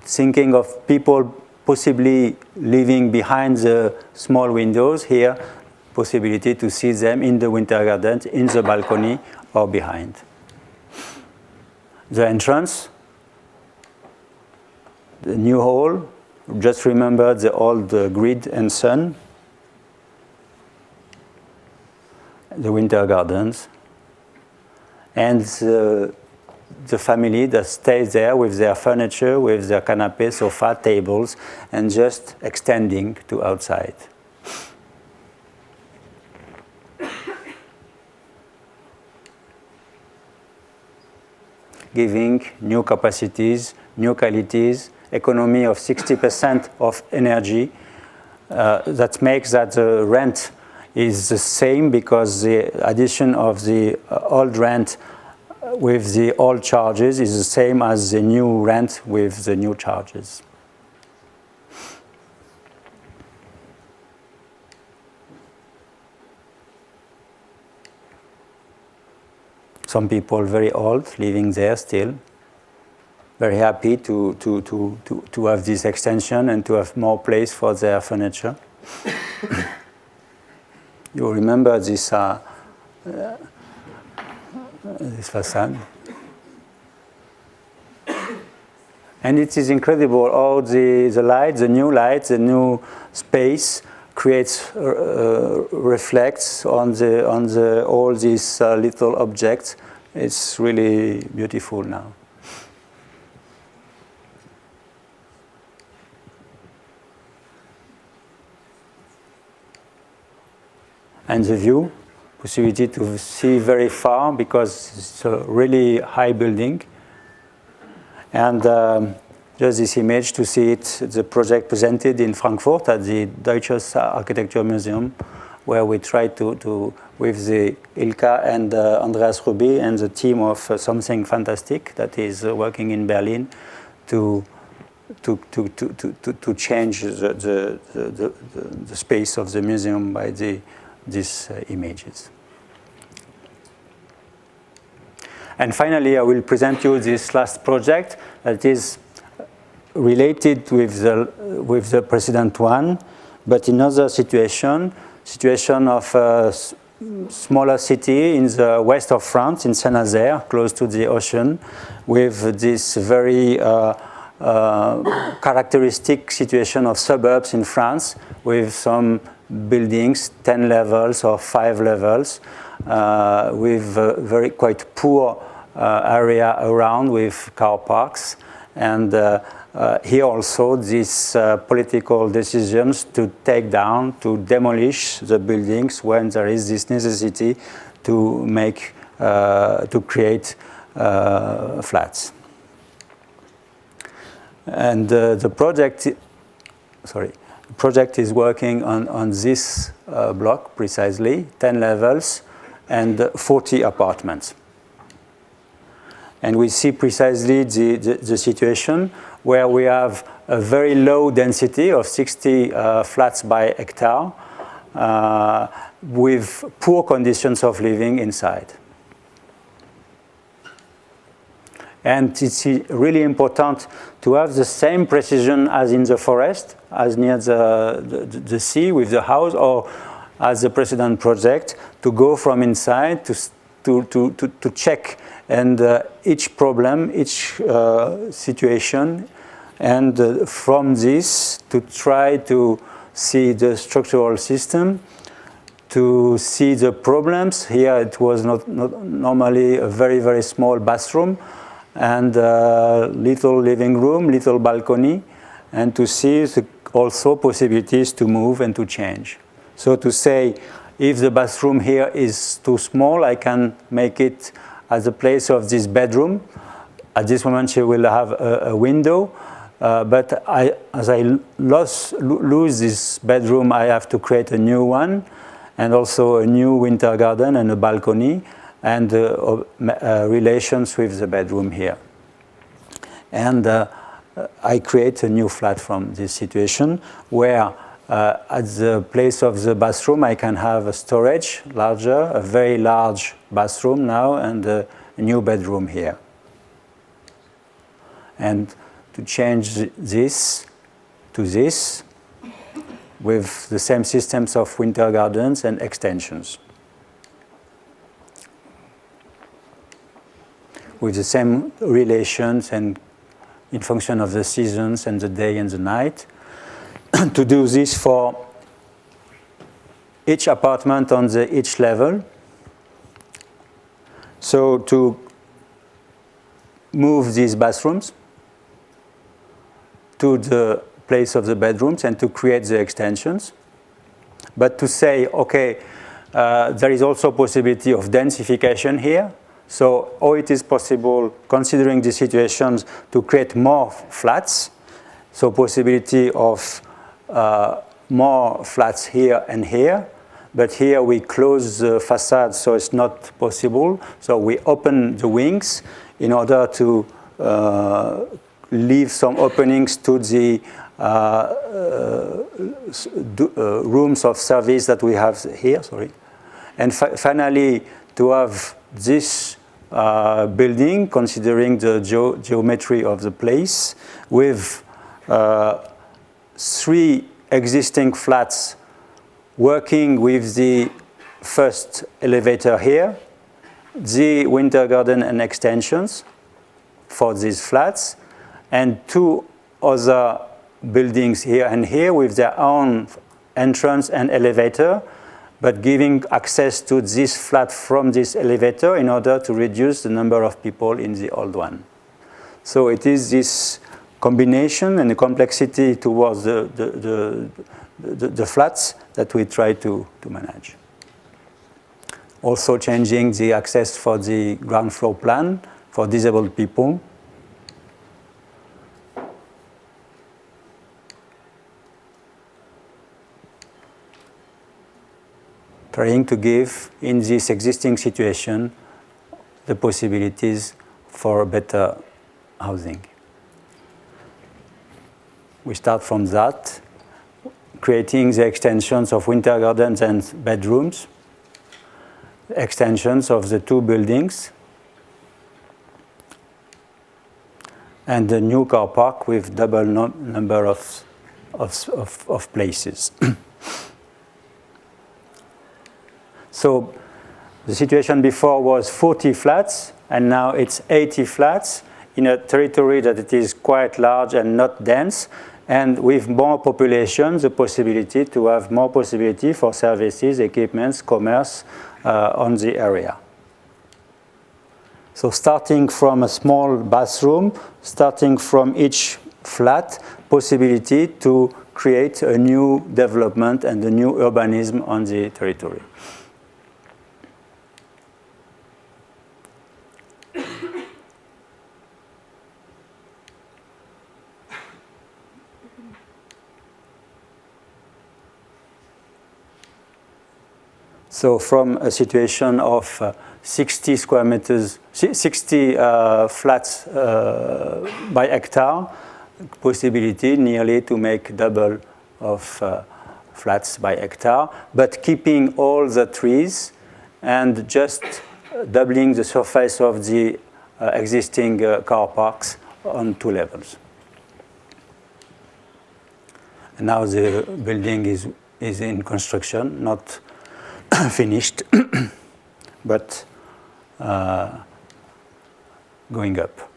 thinking of people possibly living behind the small windows. Here, possibility to see them in the winter garden, in the balcony, or behind. The entrance, the new hall, just remember the old grid and sun. The winter gardens, and the family that stays there with their furniture, with their canapé, sofa, tables, and just extending to outside. Giving new capacities, new qualities, economy of 60% of energy. That makes that the rent is the same, because the addition of the old rent with the old charges is the same as the new rent with the new charges. Some people very old living there still, very happy to have this extension and to have more place for their furniture. You remember this facade? And it is incredible how the light, the new light, the new space creates, reflects on all these little objects. It's really beautiful now. And the view, possibility to see very far because it's a really high building. And just this image to see it, the project presented in Frankfurt at the Deutsches Architecture Museum, where we tried to with the Ilka and Andreas Ruby and the team of Something Fantastic that is working in Berlin to change the space of the museum by these images. And finally, I will present you this last project that is related with the precedent one, but in another situation of a smaller city in the west of France, in Saint-Nazaire, close to the ocean, with this very characteristic situation of suburbs in France, with some buildings, 10 levels or 5 levels, with very quite poor area around with car parks. And here also these political decisions to take down, to demolish the buildings when there is this necessity to make, to create flats. And the project is working on this block precisely, 10 levels and 40 apartments. And we see precisely the situation where we have a very low density of 60 flats by hectare with poor conditions of living inside. And it's really important to have the same precision as in the forest, as near the sea with the house, or as the precedent project, to go from inside to check and each problem, each situation, and from this to try to see the structural system, to see the problems. Here it was not normally a very, very small bathroom, and little living room, little balcony, and to see also possibilities to move and to change. So to say, if the bathroom here is too small, I can make it as a place of this bedroom. At this moment, she will have a window, but as I lose this bedroom, I have to create a new one, and also a new winter garden and a balcony, and relations with the bedroom here. And I create a new flat from this situation where at the place of the bathroom I can have a storage, larger, a very large bathroom now, and a new bedroom here. And to change this to this with the same systems of winter gardens and extensions, with the same relations and in function of the seasons and the day and the night. To do this for each apartment on each level. So to move these bathrooms to the place of the bedrooms and to create the extensions. But to say, okay, there is also possibility of densification here. So how it is possible, considering the situations, to create more flats. So possibility of more flats here and here. But here we close the facade, so it's not possible. So we open the wings in order to leave some openings to the rooms of service that we have here. Sorry. And finally, to have this building, considering the geometry of the place, with 3 existing flats working with the first elevator here, the winter garden and extensions for these flats, and 2 other buildings here and here with their own entrance and elevator, but giving access to this flat from this elevator in order to reduce the number of people in the old one. So it is this combination and the complexity towards the flats that we try to manage. Also changing the access for the ground floor plan for disabled people. Trying to give, in this existing situation, the possibilities for better housing. We start from that, creating the extensions of winter gardens and bedrooms, extensions of the 2 buildings, and the new car park with double number of places. So the situation before was 40 flats, and now it's 80 flats in a territory that it is quite large and not dense, and with more population, the possibility to have more possibility for services, equipments, commerce on the area. So starting from a small bathroom, starting from each flat, possibility to create a new development and a new urbanism on the territory. So from a situation of 60 square meters, 60 flats by hectare, possibility nearly to make double of flats by hectare, but keeping all the trees and just doubling the surface of the existing car parks on 2 levels. And now the building is in construction, not finished, but going up.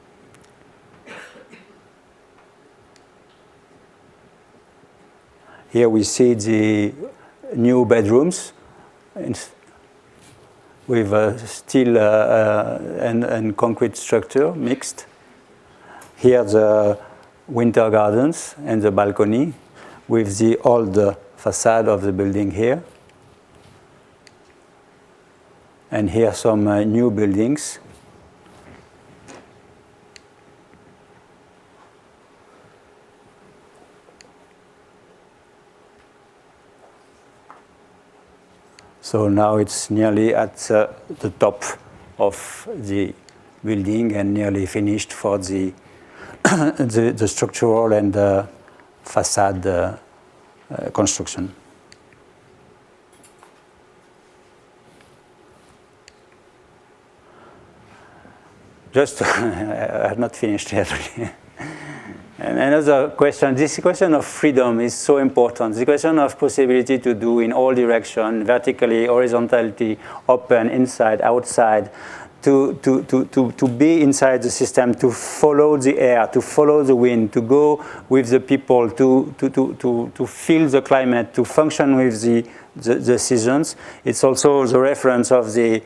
Here we see the new bedrooms with steel and concrete structure mixed. Here the winter gardens and the balcony with the old facade of the building here. And here some new buildings. So now it's nearly at the top of the building and nearly finished for the the structural and the facade construction. Just, I have not finished yet. And another question, this question of freedom is so important. The question of possibility to do in all directions, vertically, horizontally, open, inside, outside, to be inside the system, to follow the air, to follow the wind, to go with the people, to feel the climate, to function with the seasons. It's also the reference of the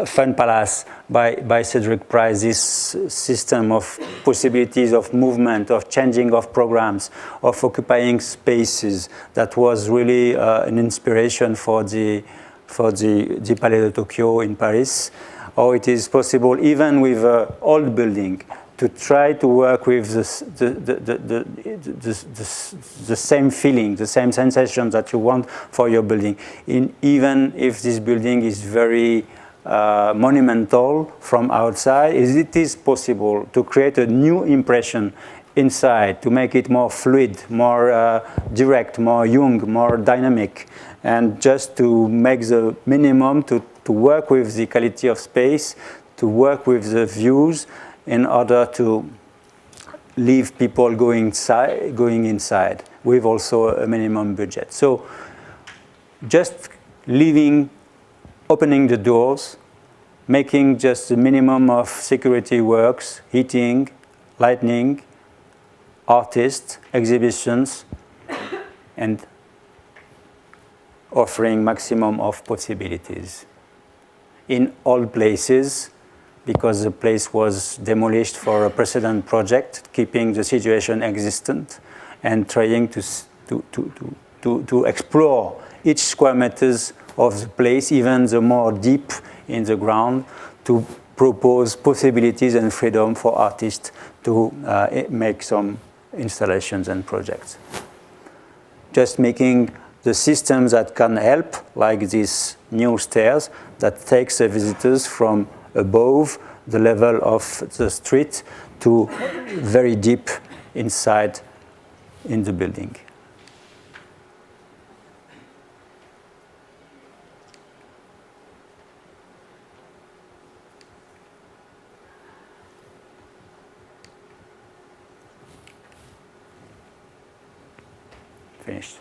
Fun Palace by Cedric Price, this system of possibilities of movement, of changing of programs, of occupying spaces that was really an inspiration for the Palais de Tokyo in Paris. Or it is possible even with an old building to try to work with the same feeling, the same sensation that you want for your building. Even if this building is very monumental from outside, it is possible to create a new impression inside, to make it more fluid, more direct, more young, more dynamic, and just to make the minimum to work with the quality of space, to work with the views in order to leave people going inside with also a minimum budget. So just leaving, opening the doors, making just the minimum of security works, heating, lighting, artists, exhibitions, and offering maximum of possibilities. In all places, because the place was demolished for a precedent project, keeping the situation existent and trying to explore each square meters of the place, even the more deep in the ground, to propose possibilities and freedom for artists to make some installations and projects. Just making the systems that can help, like these new stairs that takes the visitors from above the level of the street to very deep inside in the building. Finished.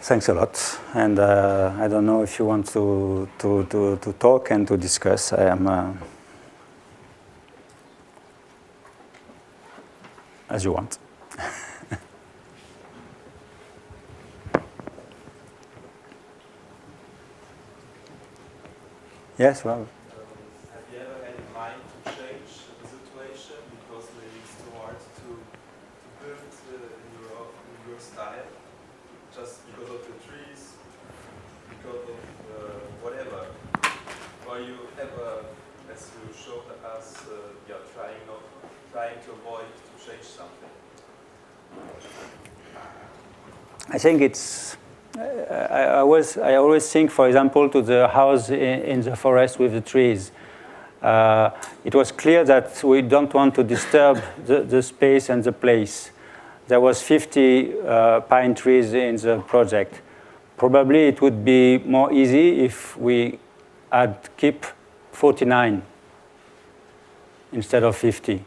Thanks a lot, and I don't know if you want to talk and to discuss. I am as you want. Yes, well. Have you ever had in mind to change the situation because maybe it's too hard to build in your style? Just as trying to avoid to change something? I think it's. I always think, for example, to the house in the forest with the trees. It was clear that we don't want to disturb the space and the place. There was 50 pine trees in the project. Probably it would be more easy if we had keep 49 instead of 50.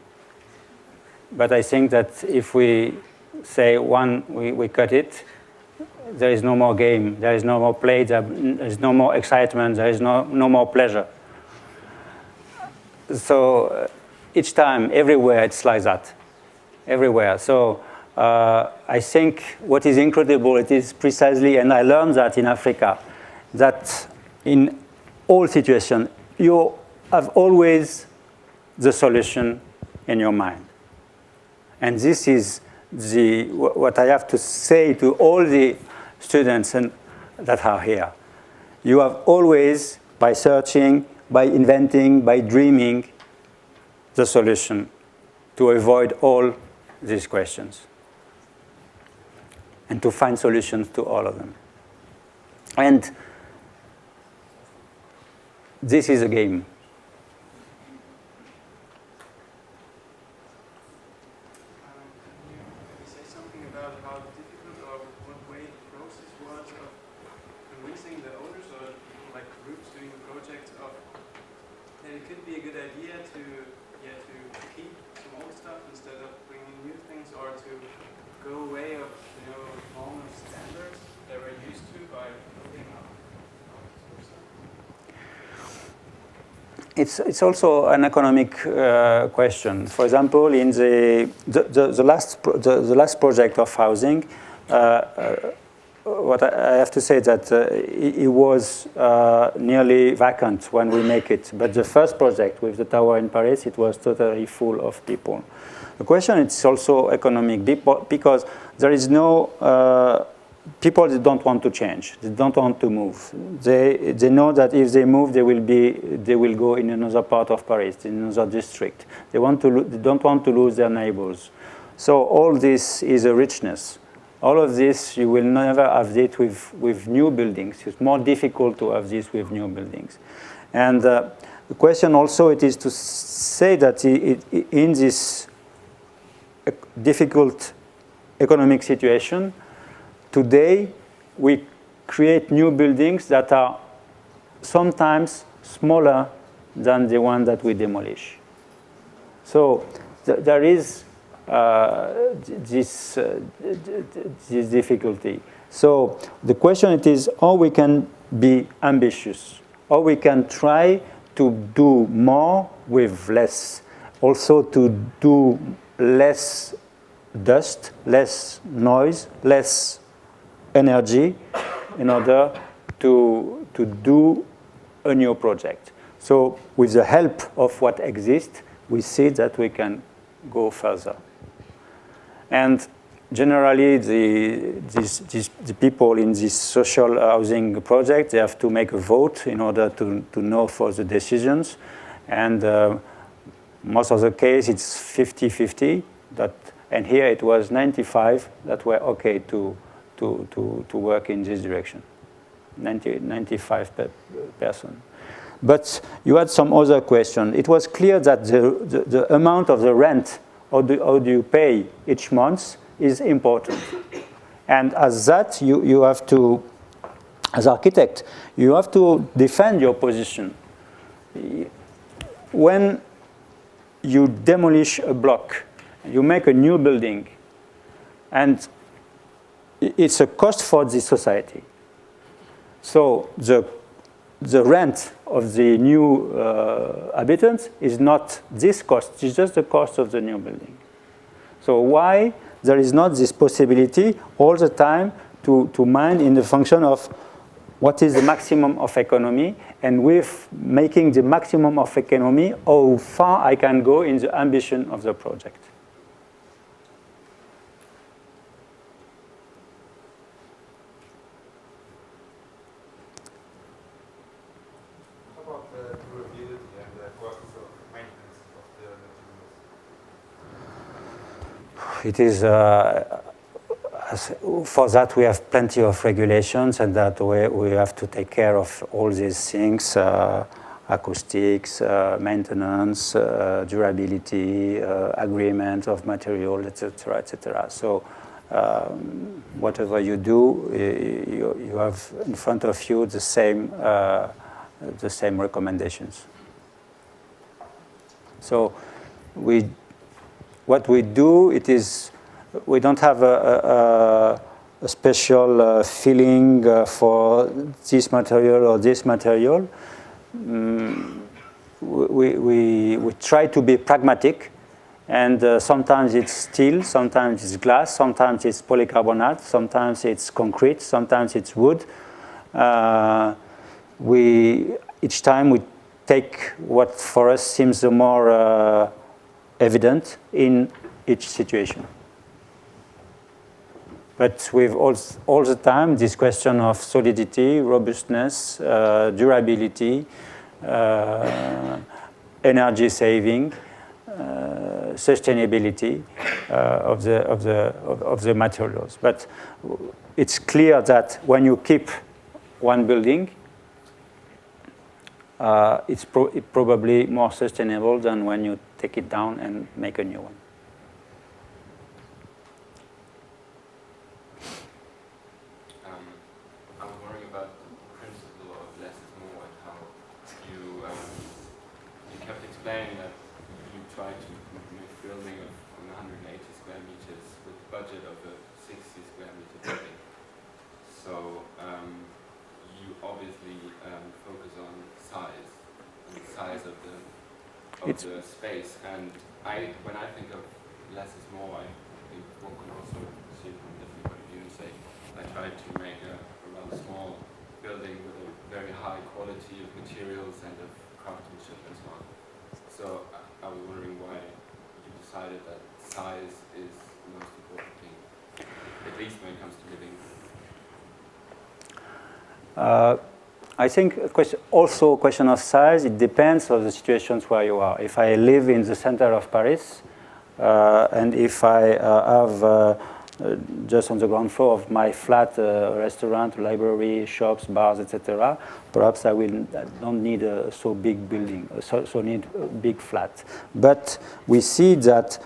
But I think that if we say one, we cut it, there is no more game, there is no more play, there is no more excitement, there is no more pleasure. So each time, everywhere, it's like that, everywhere. So I think what is incredible, it is precisely, and I learned that in Africa, that in all situations, you have always the solution in your mind. And this is what I have to say to all the students that are here. You have always, by searching, by inventing, by dreaming, the solution to avoid all these questions and to find solutions to all of them. And this is a game. It's also an economic question. For example, in the last project of housing, what I have to say that it was nearly vacant when we make it. But the first project with the tower in Paris, it was totally full of people. The question is also economic because there is no people that don't want to change. They don't want to move. They know that if they move, they will go in another part of Paris, in another district. They don't want to lose their neighbors. So all this is a richness. All of this, you will never have it with new buildings. It's more difficult to have this with new buildings. And the question also it is to say that in this difficult economic situation, today, we create new buildings that are sometimes smaller than the one that we demolish. So there is this difficulty. So the question it is how we can be ambitious, how we can try to do more with less, also to do less dust, less noise, less energy in order to do a new project. So with the help of what exists, we see that we can go further. And generally, the people in this social housing project, they have to make a vote in order to know for the decisions. And most of the case, it's 50-50. And here it was 95 that were okay to work in this direction, 95%. But you had some other question. It was clear that the amount of the rent, how do you pay each month, is important. And as that, you have to, as architect, you have to defend your position. When you demolish a block, you make a new building, and it's a cost for the society. So the rent of the new inhabitants is not this cost, it's just the cost of the new building. So why there is not this possibility all the time to mind in the function of what is the maximum of economy, and with making the maximum of economy, how far I can go in the ambition of the project. How about the durability and the costs of maintenance? It is, for that we have plenty of regulations, and that way we have to take care of all these things, acoustics, maintenance, durability, agreement of material, etc., etc. So whatever you do, you have in front of you the same recommendations. So what we do, it is, we don't have a special feeling for this material or this material. We try to be pragmatic, and sometimes it's steel, sometimes it's glass, sometimes it's polycarbonate, sometimes it's concrete, sometimes it's wood. Each time we take what for us seems the more evident in each situation. But with all the time this question of solidity, robustness, durability, energy saving, sustainability of the materials. But it's clear that when you keep one building, it's probably more sustainable than when you take it down and make a new one. I'm worrying about the principle of less is more, and how you kept explaining that you try to make a building of 180 square meters with the budget of a 60 square meter building. So you obviously focus on size, and the size of the space. And when I think of less is more, I think one can also see it from a different point of view and say, I try to make a rather small building with a very high quality of materials and of craftsmanship and so on. So I was wondering why you decided that size is the most important thing, at least when it comes to living. I think also a question of size, it depends on the situations where you are. If I live in the center of Paris, and if I have just on the ground floor of my flat, restaurant, library, shops, bars, etc., perhaps I don't need a so big building, so need a big flat. But we see that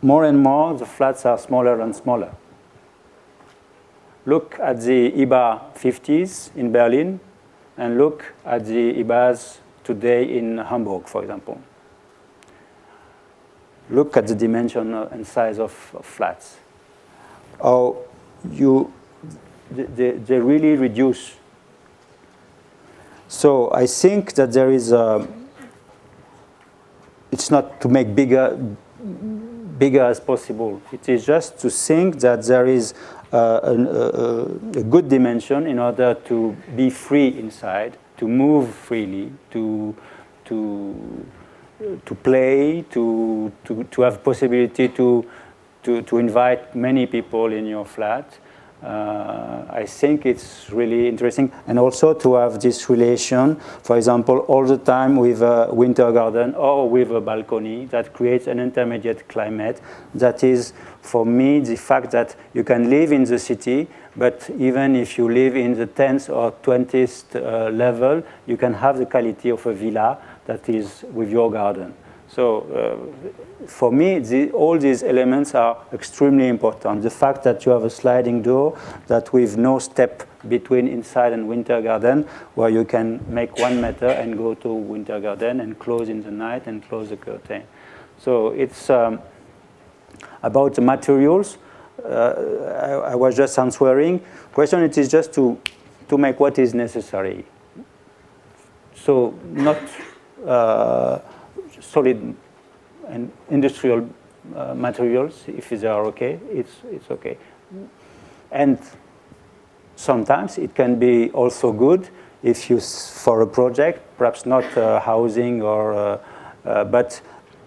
more and more the flats are smaller and smaller. Look at the IBA 50s in Berlin, and look at the IBAs today in Hamburg, for example. Look at the dimension and size of flats. How they really reduce. So I think that there is it's not to make bigger as possible. It is just to think that there is a good dimension in order to be free inside, to move freely, to play, to have possibility to invite many people in your flat. I think it's really interesting, and also to have this relation, for example, all the time with a winter garden or with a balcony that creates an intermediate climate. That is, for me, the fact that you can live in the city, but even if you live in the 10th or 20th level, you can have the quality of a villa that is with your garden. So for me, all these elements are extremely important. The fact that you have a sliding door, that with no step between inside and winter garden, where you can make 1 meter and go to winter garden and close in the night and close the curtain. So it's about the materials. I was just answering. Question, it is just to make what is necessary. So not solid and industrial materials, if they are okay, it's okay. And sometimes it can be also good if you, for a project, perhaps not housing or, but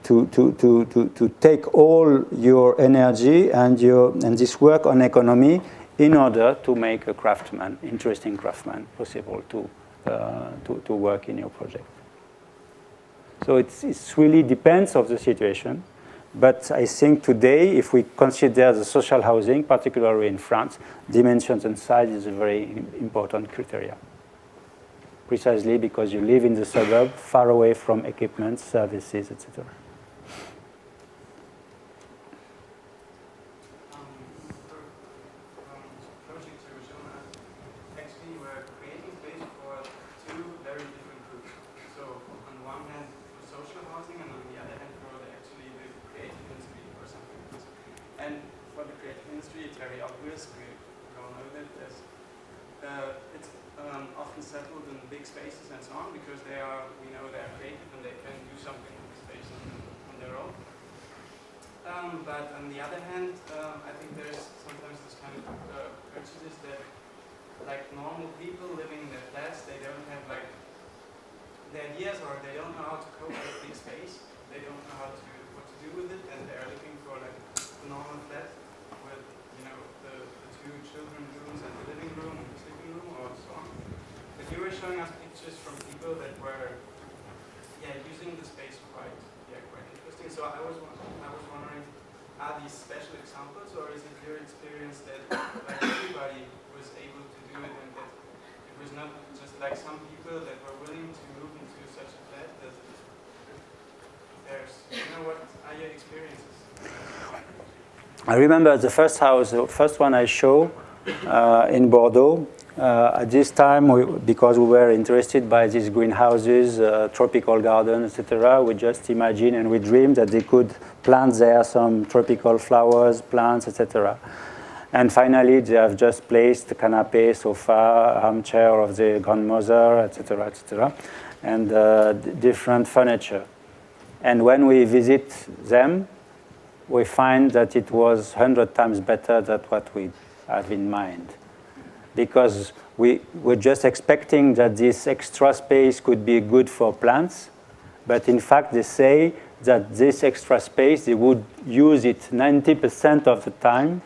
to take all your energy and this work on economy in order to make a craftsman, interesting craftsman, possible to work in your project. So it really depends of the situation, But I think today, if we consider the social housing, particularly in France, dimensions and size is a very important criteria. Precisely because you live in the suburb, far away from equipment, services, etc. Projects you were showing us, actually we're creating space for two very different groups. So on one hand for social housing and on the other hand for the creative industry or something. And for the creative industry it's very obvious, we all know that it's often settled in big spaces and so on because we know they are creative and they can do something with the space on their own. But on the other hand, I think there's sometimes this kind of prejudice that like normal people living in their flats, they don't have like the ideas or they don't know how to cope with big space. They don't know what to do with it, and they're looking for like a normal flat with the two children rooms and the living room and the sleeping room or so on. But you were showing us pictures from people that were using the space quite interesting. So I was wondering, are these special examples, or is it your experience that like everybody was able to do it, and that it was not just like some people that were willing to move into such a flat? That what are your experiences? I remember the first house, the first one I show in Bordeaux. At this time, because we were interested by these greenhouses, tropical gardens, etc., we just imagined and we dreamed that they could plant there some tropical flowers, plants, etc. And finally, they have just placed the canapé, sofa, armchair of the grandmother, etc., and different furniture. And when we visit them, we find that it was 100 times better than what we have in mind. Because we were just expecting that this extra space could be good for plants, but in fact they say that this extra space, they would use it 90% of the time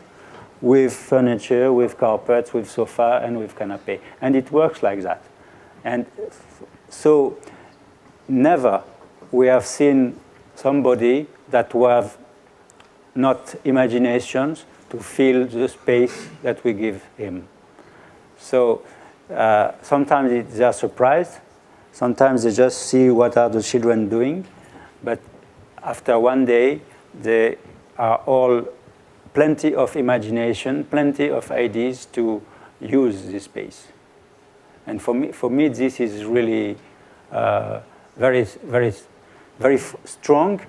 with furniture, with carpets, with sofa, and with canapé. And it works like that. And so never we have seen somebody that have not imaginations to fill the space that we give him. So sometimes they are surprised. Sometimes they just see what are the children doing. But after one day, they are all plenty of imagination, plenty of ideas to use this space. And for me, this is really very, very, very strong.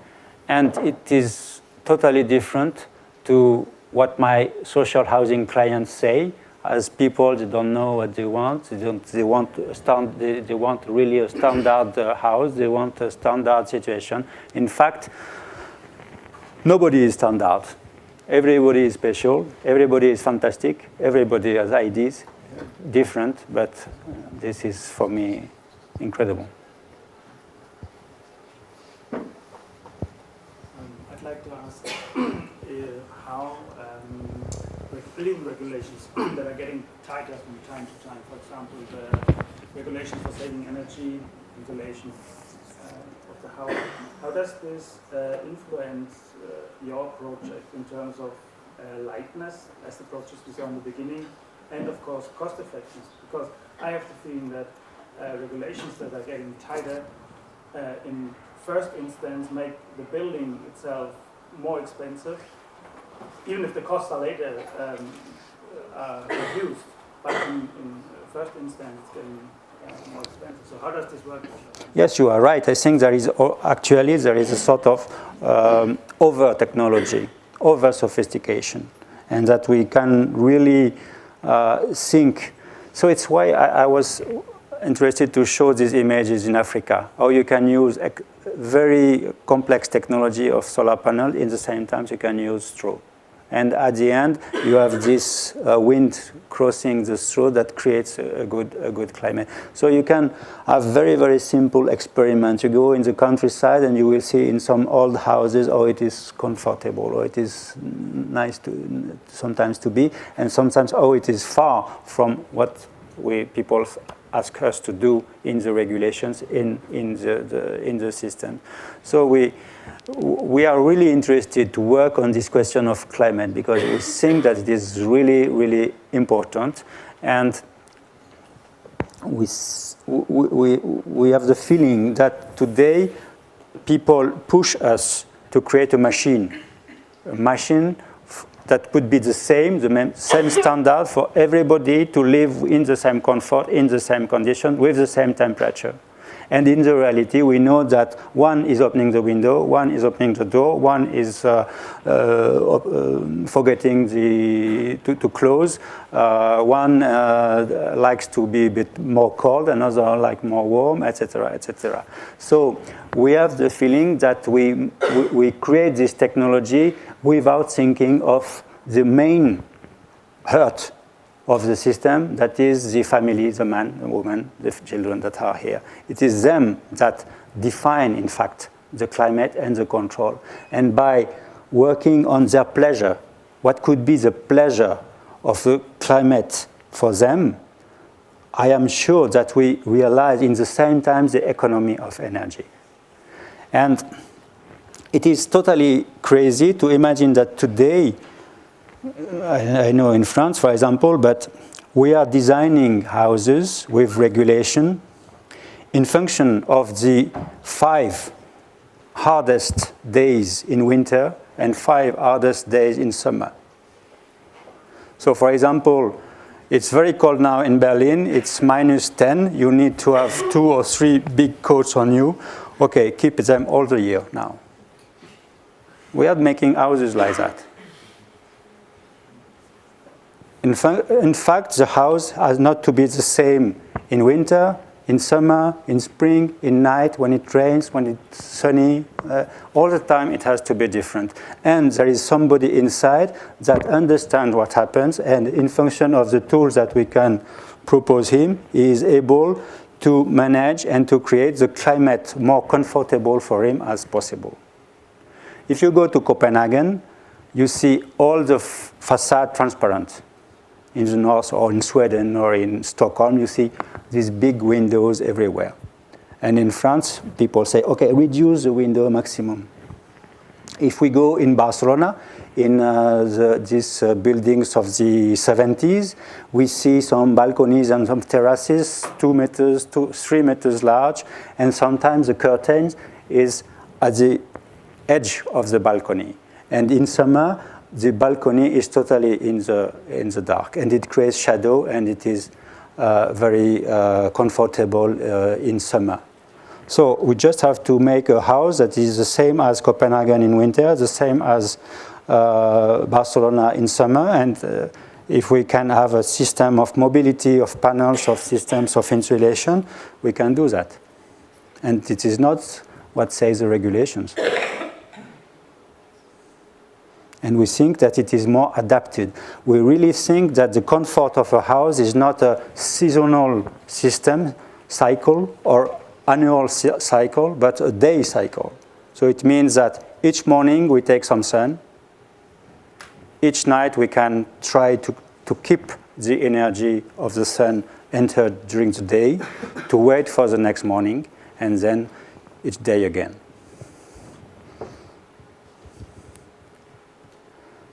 And it is totally different to what my social housing clients say. As people, they don't know what they want. They want really a standard house. They want a standard situation. In fact, nobody is standard. Everybody is special. Everybody is fantastic. Everybody has ideas, different. But this is for me incredible. I'd like to ask how building regulations that are getting tighter from time to time. For example, the regulations for saving energy, ventilation of the house. How does this influence your project in terms of lightness, as the project we saw in the beginning, and of course cost effectiveness? Because I have the feeling that regulations that are getting tighter in first instance make the building itself more expensive, even if the costs are later reduced, but in first instance it's getting more expensive. So how does this work? Yes, you are right. I think there is a sort of over technology, over sophistication, and that we can really think. So it's why I was interested to show these images in Africa, how you can use a very complex technology of solar panel, in the same time you can use straw. And at the end, you have this wind crossing the straw that creates a good climate. So you can have very, very simple experiments. You go in the countryside and you will see in some old houses, oh, it is comfortable, or it is nice sometimes to be, and sometimes, oh, it is far from what people ask us to do in the regulations in the system. So we are really interested to work on this question of climate because we think that it is really, really important. And we have the feeling that today people push us to create a machine that would be the same standard for everybody to live in the same comfort, in the same condition, with the same temperature. And in the reality, we know that one is opening the window, one is opening the door, one is forgetting to close, one likes to be a bit more cold, another like more warm, etc., etc. So we have the feeling that we create this technology without thinking of the main hurt of the system, that is the family, the man, the woman, the children that are here. It is them that define, in fact, the climate and the control. And by working on their pleasure, what could be the pleasure of the climate for them, I am sure that we realize in the same time the economy of energy. And it is totally crazy to imagine that today, I know in France, for example, but we are designing houses with regulation in function of the 5 hardest days in winter and 5 hardest days in summer. So, for example, it's very cold now in Berlin. It's -10. You need to have 2 or 3 big coats on you. Okay, keep them all the year now. We are making houses like that. In fact, the house has not to be the same in winter, in summer, in spring, in night, when it rains, when it's sunny. All the time it has to be different. And there is somebody inside that understands what happens, and in function of the tools that we can propose him, he is able to manage and to create the climate more comfortable for him as possible. If you go to Copenhagen, you see all the facade transparent. In the north or in Sweden or in Stockholm, you see these big windows everywhere. And in France, people say, okay, reduce the window maximum. If we go in Barcelona, in these buildings of the 70s, we see some balconies and some terraces, 2 meters, 3 meters large, and sometimes the curtain is at the edge of the balcony. And in summer, the balcony is totally in the dark, and it creates shadow, and it is very comfortable in summer. So we just have to make a house that is the same as Copenhagen in winter, the same as Barcelona in summer, and if we can have a system of mobility, of panels, of systems of insulation, we can do that. And it is not what says the regulations. And we think that it is more adapted. We really think that the comfort of a house is not a seasonal system, cycle, or annual cycle, but a day cycle. So it means that each morning we take some sun. Each night we can try to keep the energy of the sun entered during the day, to wait for the next morning, and then each day again.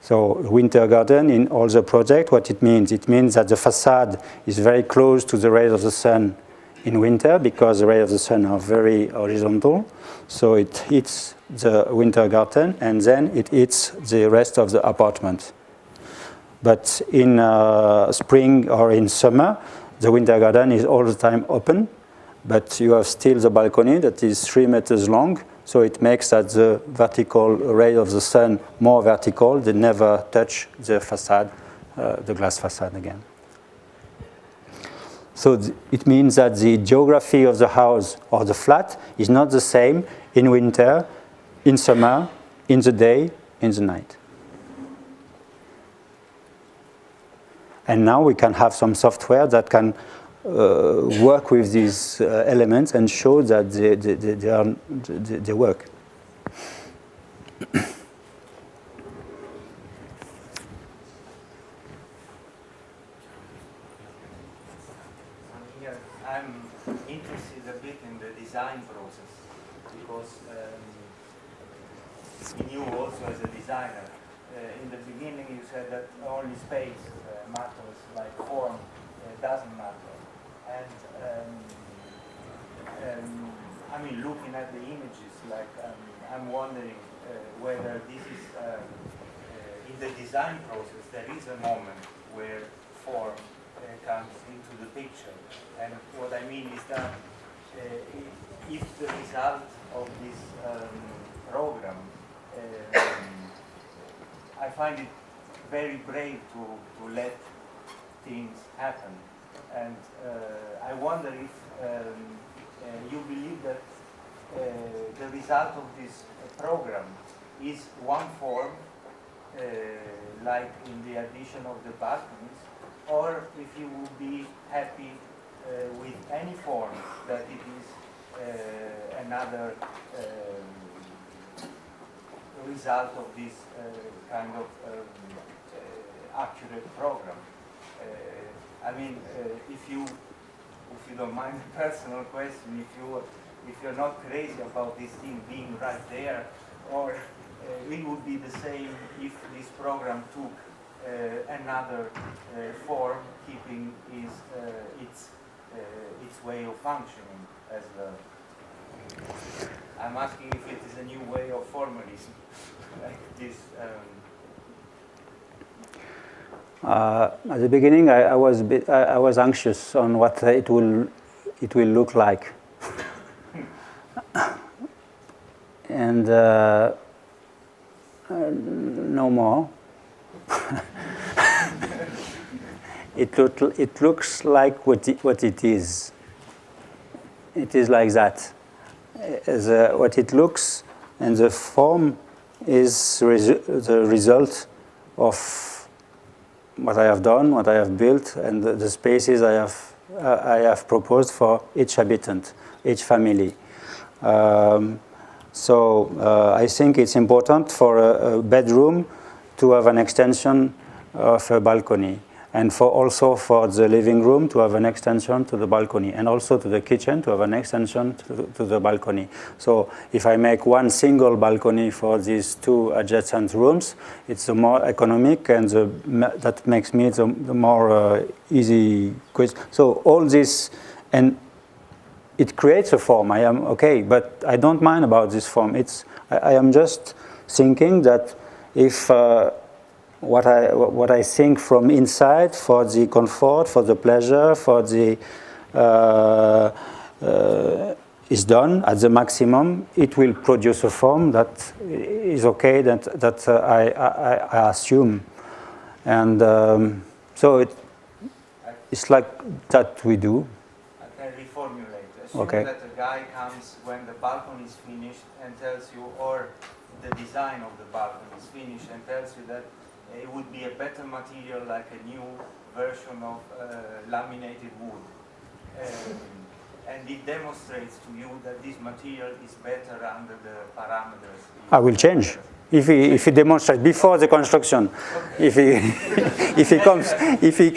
So winter garden in all the project, what it means that the facade is very close to the rays of the sun in winter because the rays of the sun are very horizontal. So it hits the winter garden and then it hits the rest of the apartment. But in spring or in summer, the winter garden is all the time open, but you have still the balcony that is 3 meters long. So it makes that the vertical ray of the sun more vertical. They never touch the facade, the glass facade again. So it means that the geography of the house or the flat is not the same in winter, in summer, in the day, in the night. And now we can have some software that can work with these elements and show that they work. Yeah, I'm interested a bit in the design process because you also as a designer, in the beginning you said that only space matters, like form doesn't matter. And I mean, looking at the images, like I'm wondering whether this is in the design process there is a moment where form comes into the picture. And what I mean is that if the result of this program, I find it very brave to let things happen. And I wonder if you believe that the result of this program is one form, like in the addition of the balconies, or if you would be happy with any form that it is another result of this kind of accurate program. I mean, if you don't mind a personal question, if you're not crazy about this thing being right there, or it would be the same if this program took another form, keeping its way of functioning as the. I'm asking if it is a new way of formalism, like this. At the beginning, I was anxious on what it will look like, and no more. It looks like what it is. It is like that. What it looks, and the form is the result of what I have done, what I have built, and the spaces I have proposed for each habitant, each family. So I think it's important for a bedroom to have an extension of a balcony, and also for the living room to have an extension to the balcony, and also to the kitchen to have an extension to the balcony. So if I make one single balcony for these two adjacent rooms, it's the more economic, and that makes me the more easy. So all this, and it creates a form. I am okay, but I don't mind about this form. I am just thinking that if what I think from inside, for the comfort, for the pleasure, for the is done at the maximum, it will produce a form that is okay, that I assume, and so it's like that we do. I can reformulate. Assume Okay. that a guy comes when the balcony is finished and tells you, or the design of the balcony is finished and tells you that it would be a better material, like a new version of laminated wood. And it demonstrates to you that this material is better under the parameters. I will change if he demonstrates before the construction. Okay. If he comes if he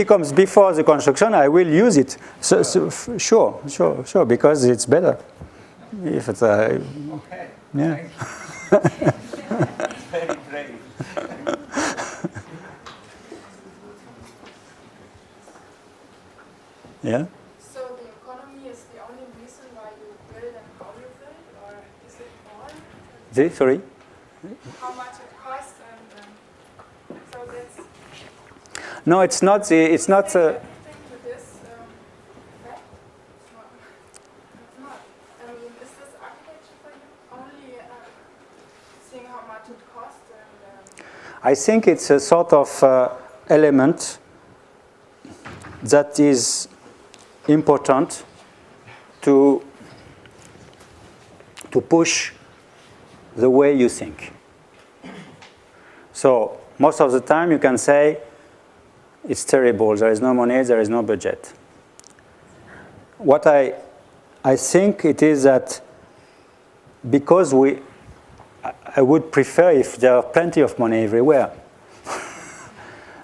comes before the construction, I will use it. So sure, because it's better. If it's okay. Yeah. It's very brave. Yeah. So the economy is the only reason why you build and how you build, or is it more? Sorry? How much it costs, and so that's. No, it's not. It's not. Everything to this effect? It's not. I mean, is this architecture for you? Only seeing how much it costs and. I think it's a sort of element that is important to push the way you think. So most of the time you can say it's terrible, there is no money, there is no budget. What I think it is that because I would prefer if there are plenty of money everywhere.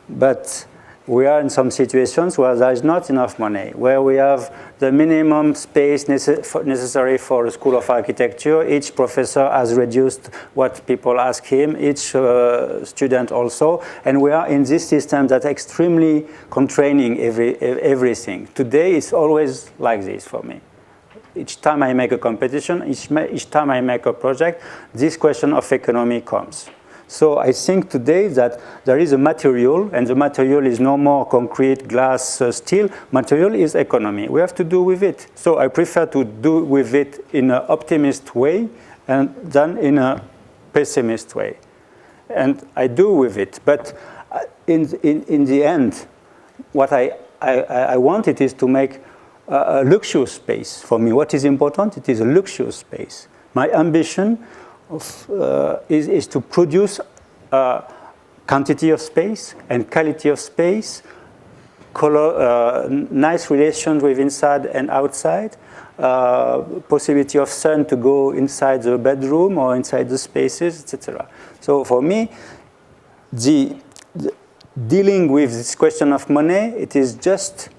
But we are in some situations where there is not enough money, where we have the minimum space necessary for a school of architecture. Each professor has reduced what people ask him, each student also, and we are in this system that's extremely constraining everything. Today it's always like this for me. Each time I make a competition, each time I make a project, this question of economy comes. So I think today that there is a material, and the material is no more concrete, glass, steel. Material is economy. We have to do with it. So I prefer to do with it in an optimist way than in a pessimist way. And I do with it. But in the end, what I want it is to make a luxurious space for me. What is important? It is a luxurious space. My ambition is to produce quantity of space and quality of space, color, nice relations with inside and outside, possibility of sun to go inside the bedroom or inside the spaces, etc. So for me, dealing with this question of money, it is just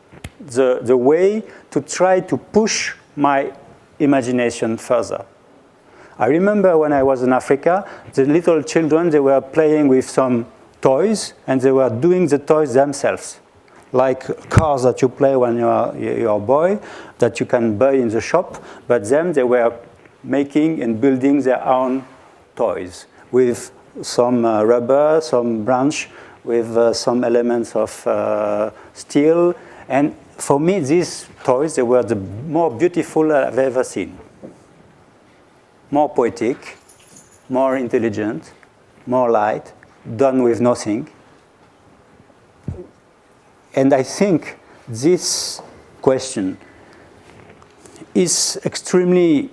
the way to try to push my imagination further. I remember when I was in Africa, the little children, they were playing with some toys, and they were doing the toys themselves. Like cars that you play when you're a boy, that you can buy in the shop, but them, they were making and building their own toys with some rubber, some branch, with some elements of steel. And for me, these toys, they were the more beautiful I've ever seen. More poetic, more intelligent, more light, done with nothing. And I think this question is extremely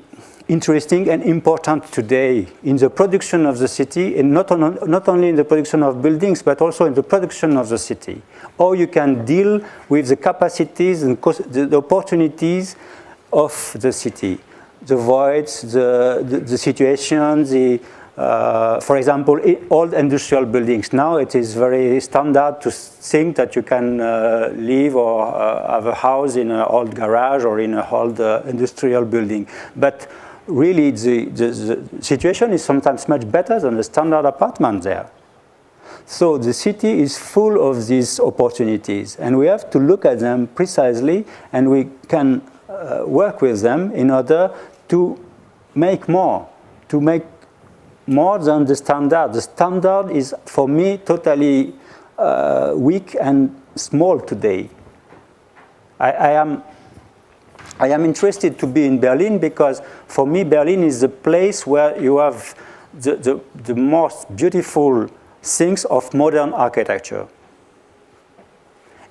interesting and important today in the production of the city, and not only in the production of buildings, but also in the production of the city. How you can deal with the capacities and the opportunities of the city. The voids, the situation, for example, old industrial buildings. Now it is very standard to think that you can live or have a house in an old garage or in an old industrial building. But really, the situation is sometimes much better than a standard apartment there. So the city is full of these opportunities, and we have to look at them precisely, and we can work with them in order to make more than the standard. The standard is, for me, totally weak and small today. I am interested to be in Berlin because, for me, Berlin is the place where you have the most beautiful things of modern architecture.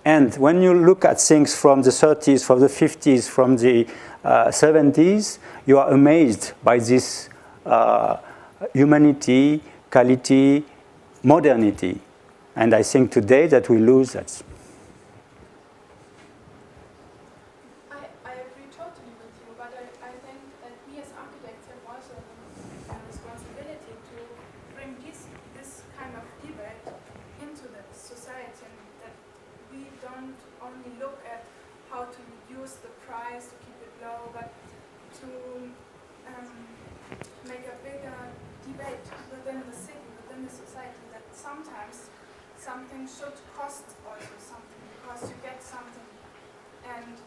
And when you look at things from the 30s, from the 50s, from the 70s, you are amazed by this humanity, quality, modernity. And I think today that we lose that. I agree totally with you, but I think that we as architects have also a responsibility to bring this kind of debate into the society, and that we don't only look at how to reduce the price, to keep it low, but to make a bigger debate within the city, within the society, that sometimes something should cost also something, because you get something. And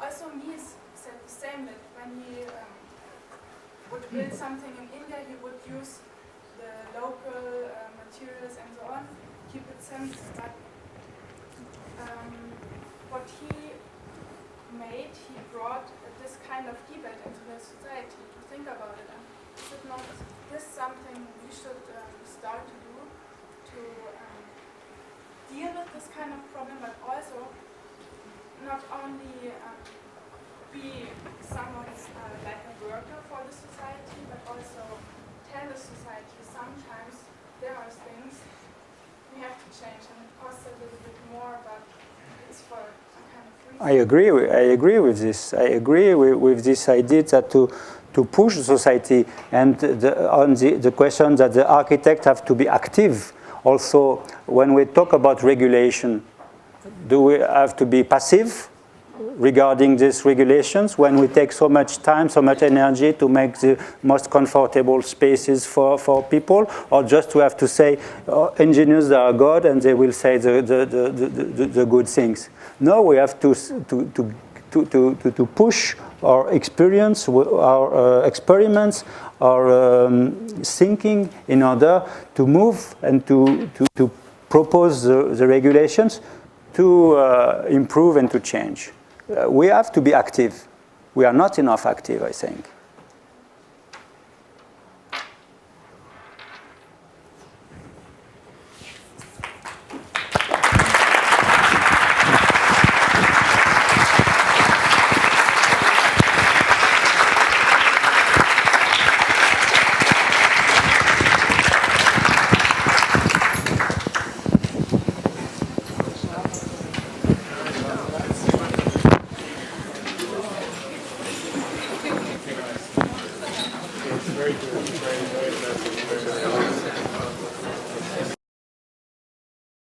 also Mies said the same, that when he would build something in India, he would use the local materials and so on, keep it simple. But what he made, he brought this kind of debate into the society to think about it. And is it not this something we should start to do, to deal with this kind of problem, but also not only be someone like a worker for the society, but also tell the society sometimes there are things we have to change, and it costs a little bit more, but it's for a kind of reason. I agree with this. I agree with this idea that to push the society, and on the question that the architect have to be active Also, when we talk about regulation, do we have to be passive regarding these regulations when we take so much time, so much energy to make the most comfortable spaces for people, or just we have to say engineers are God and they will say the good things? No, we have to push our experience, our experiments, our thinking in order to move and to propose the regulations to improve and to change. We have to be active. We are not enough active, I think.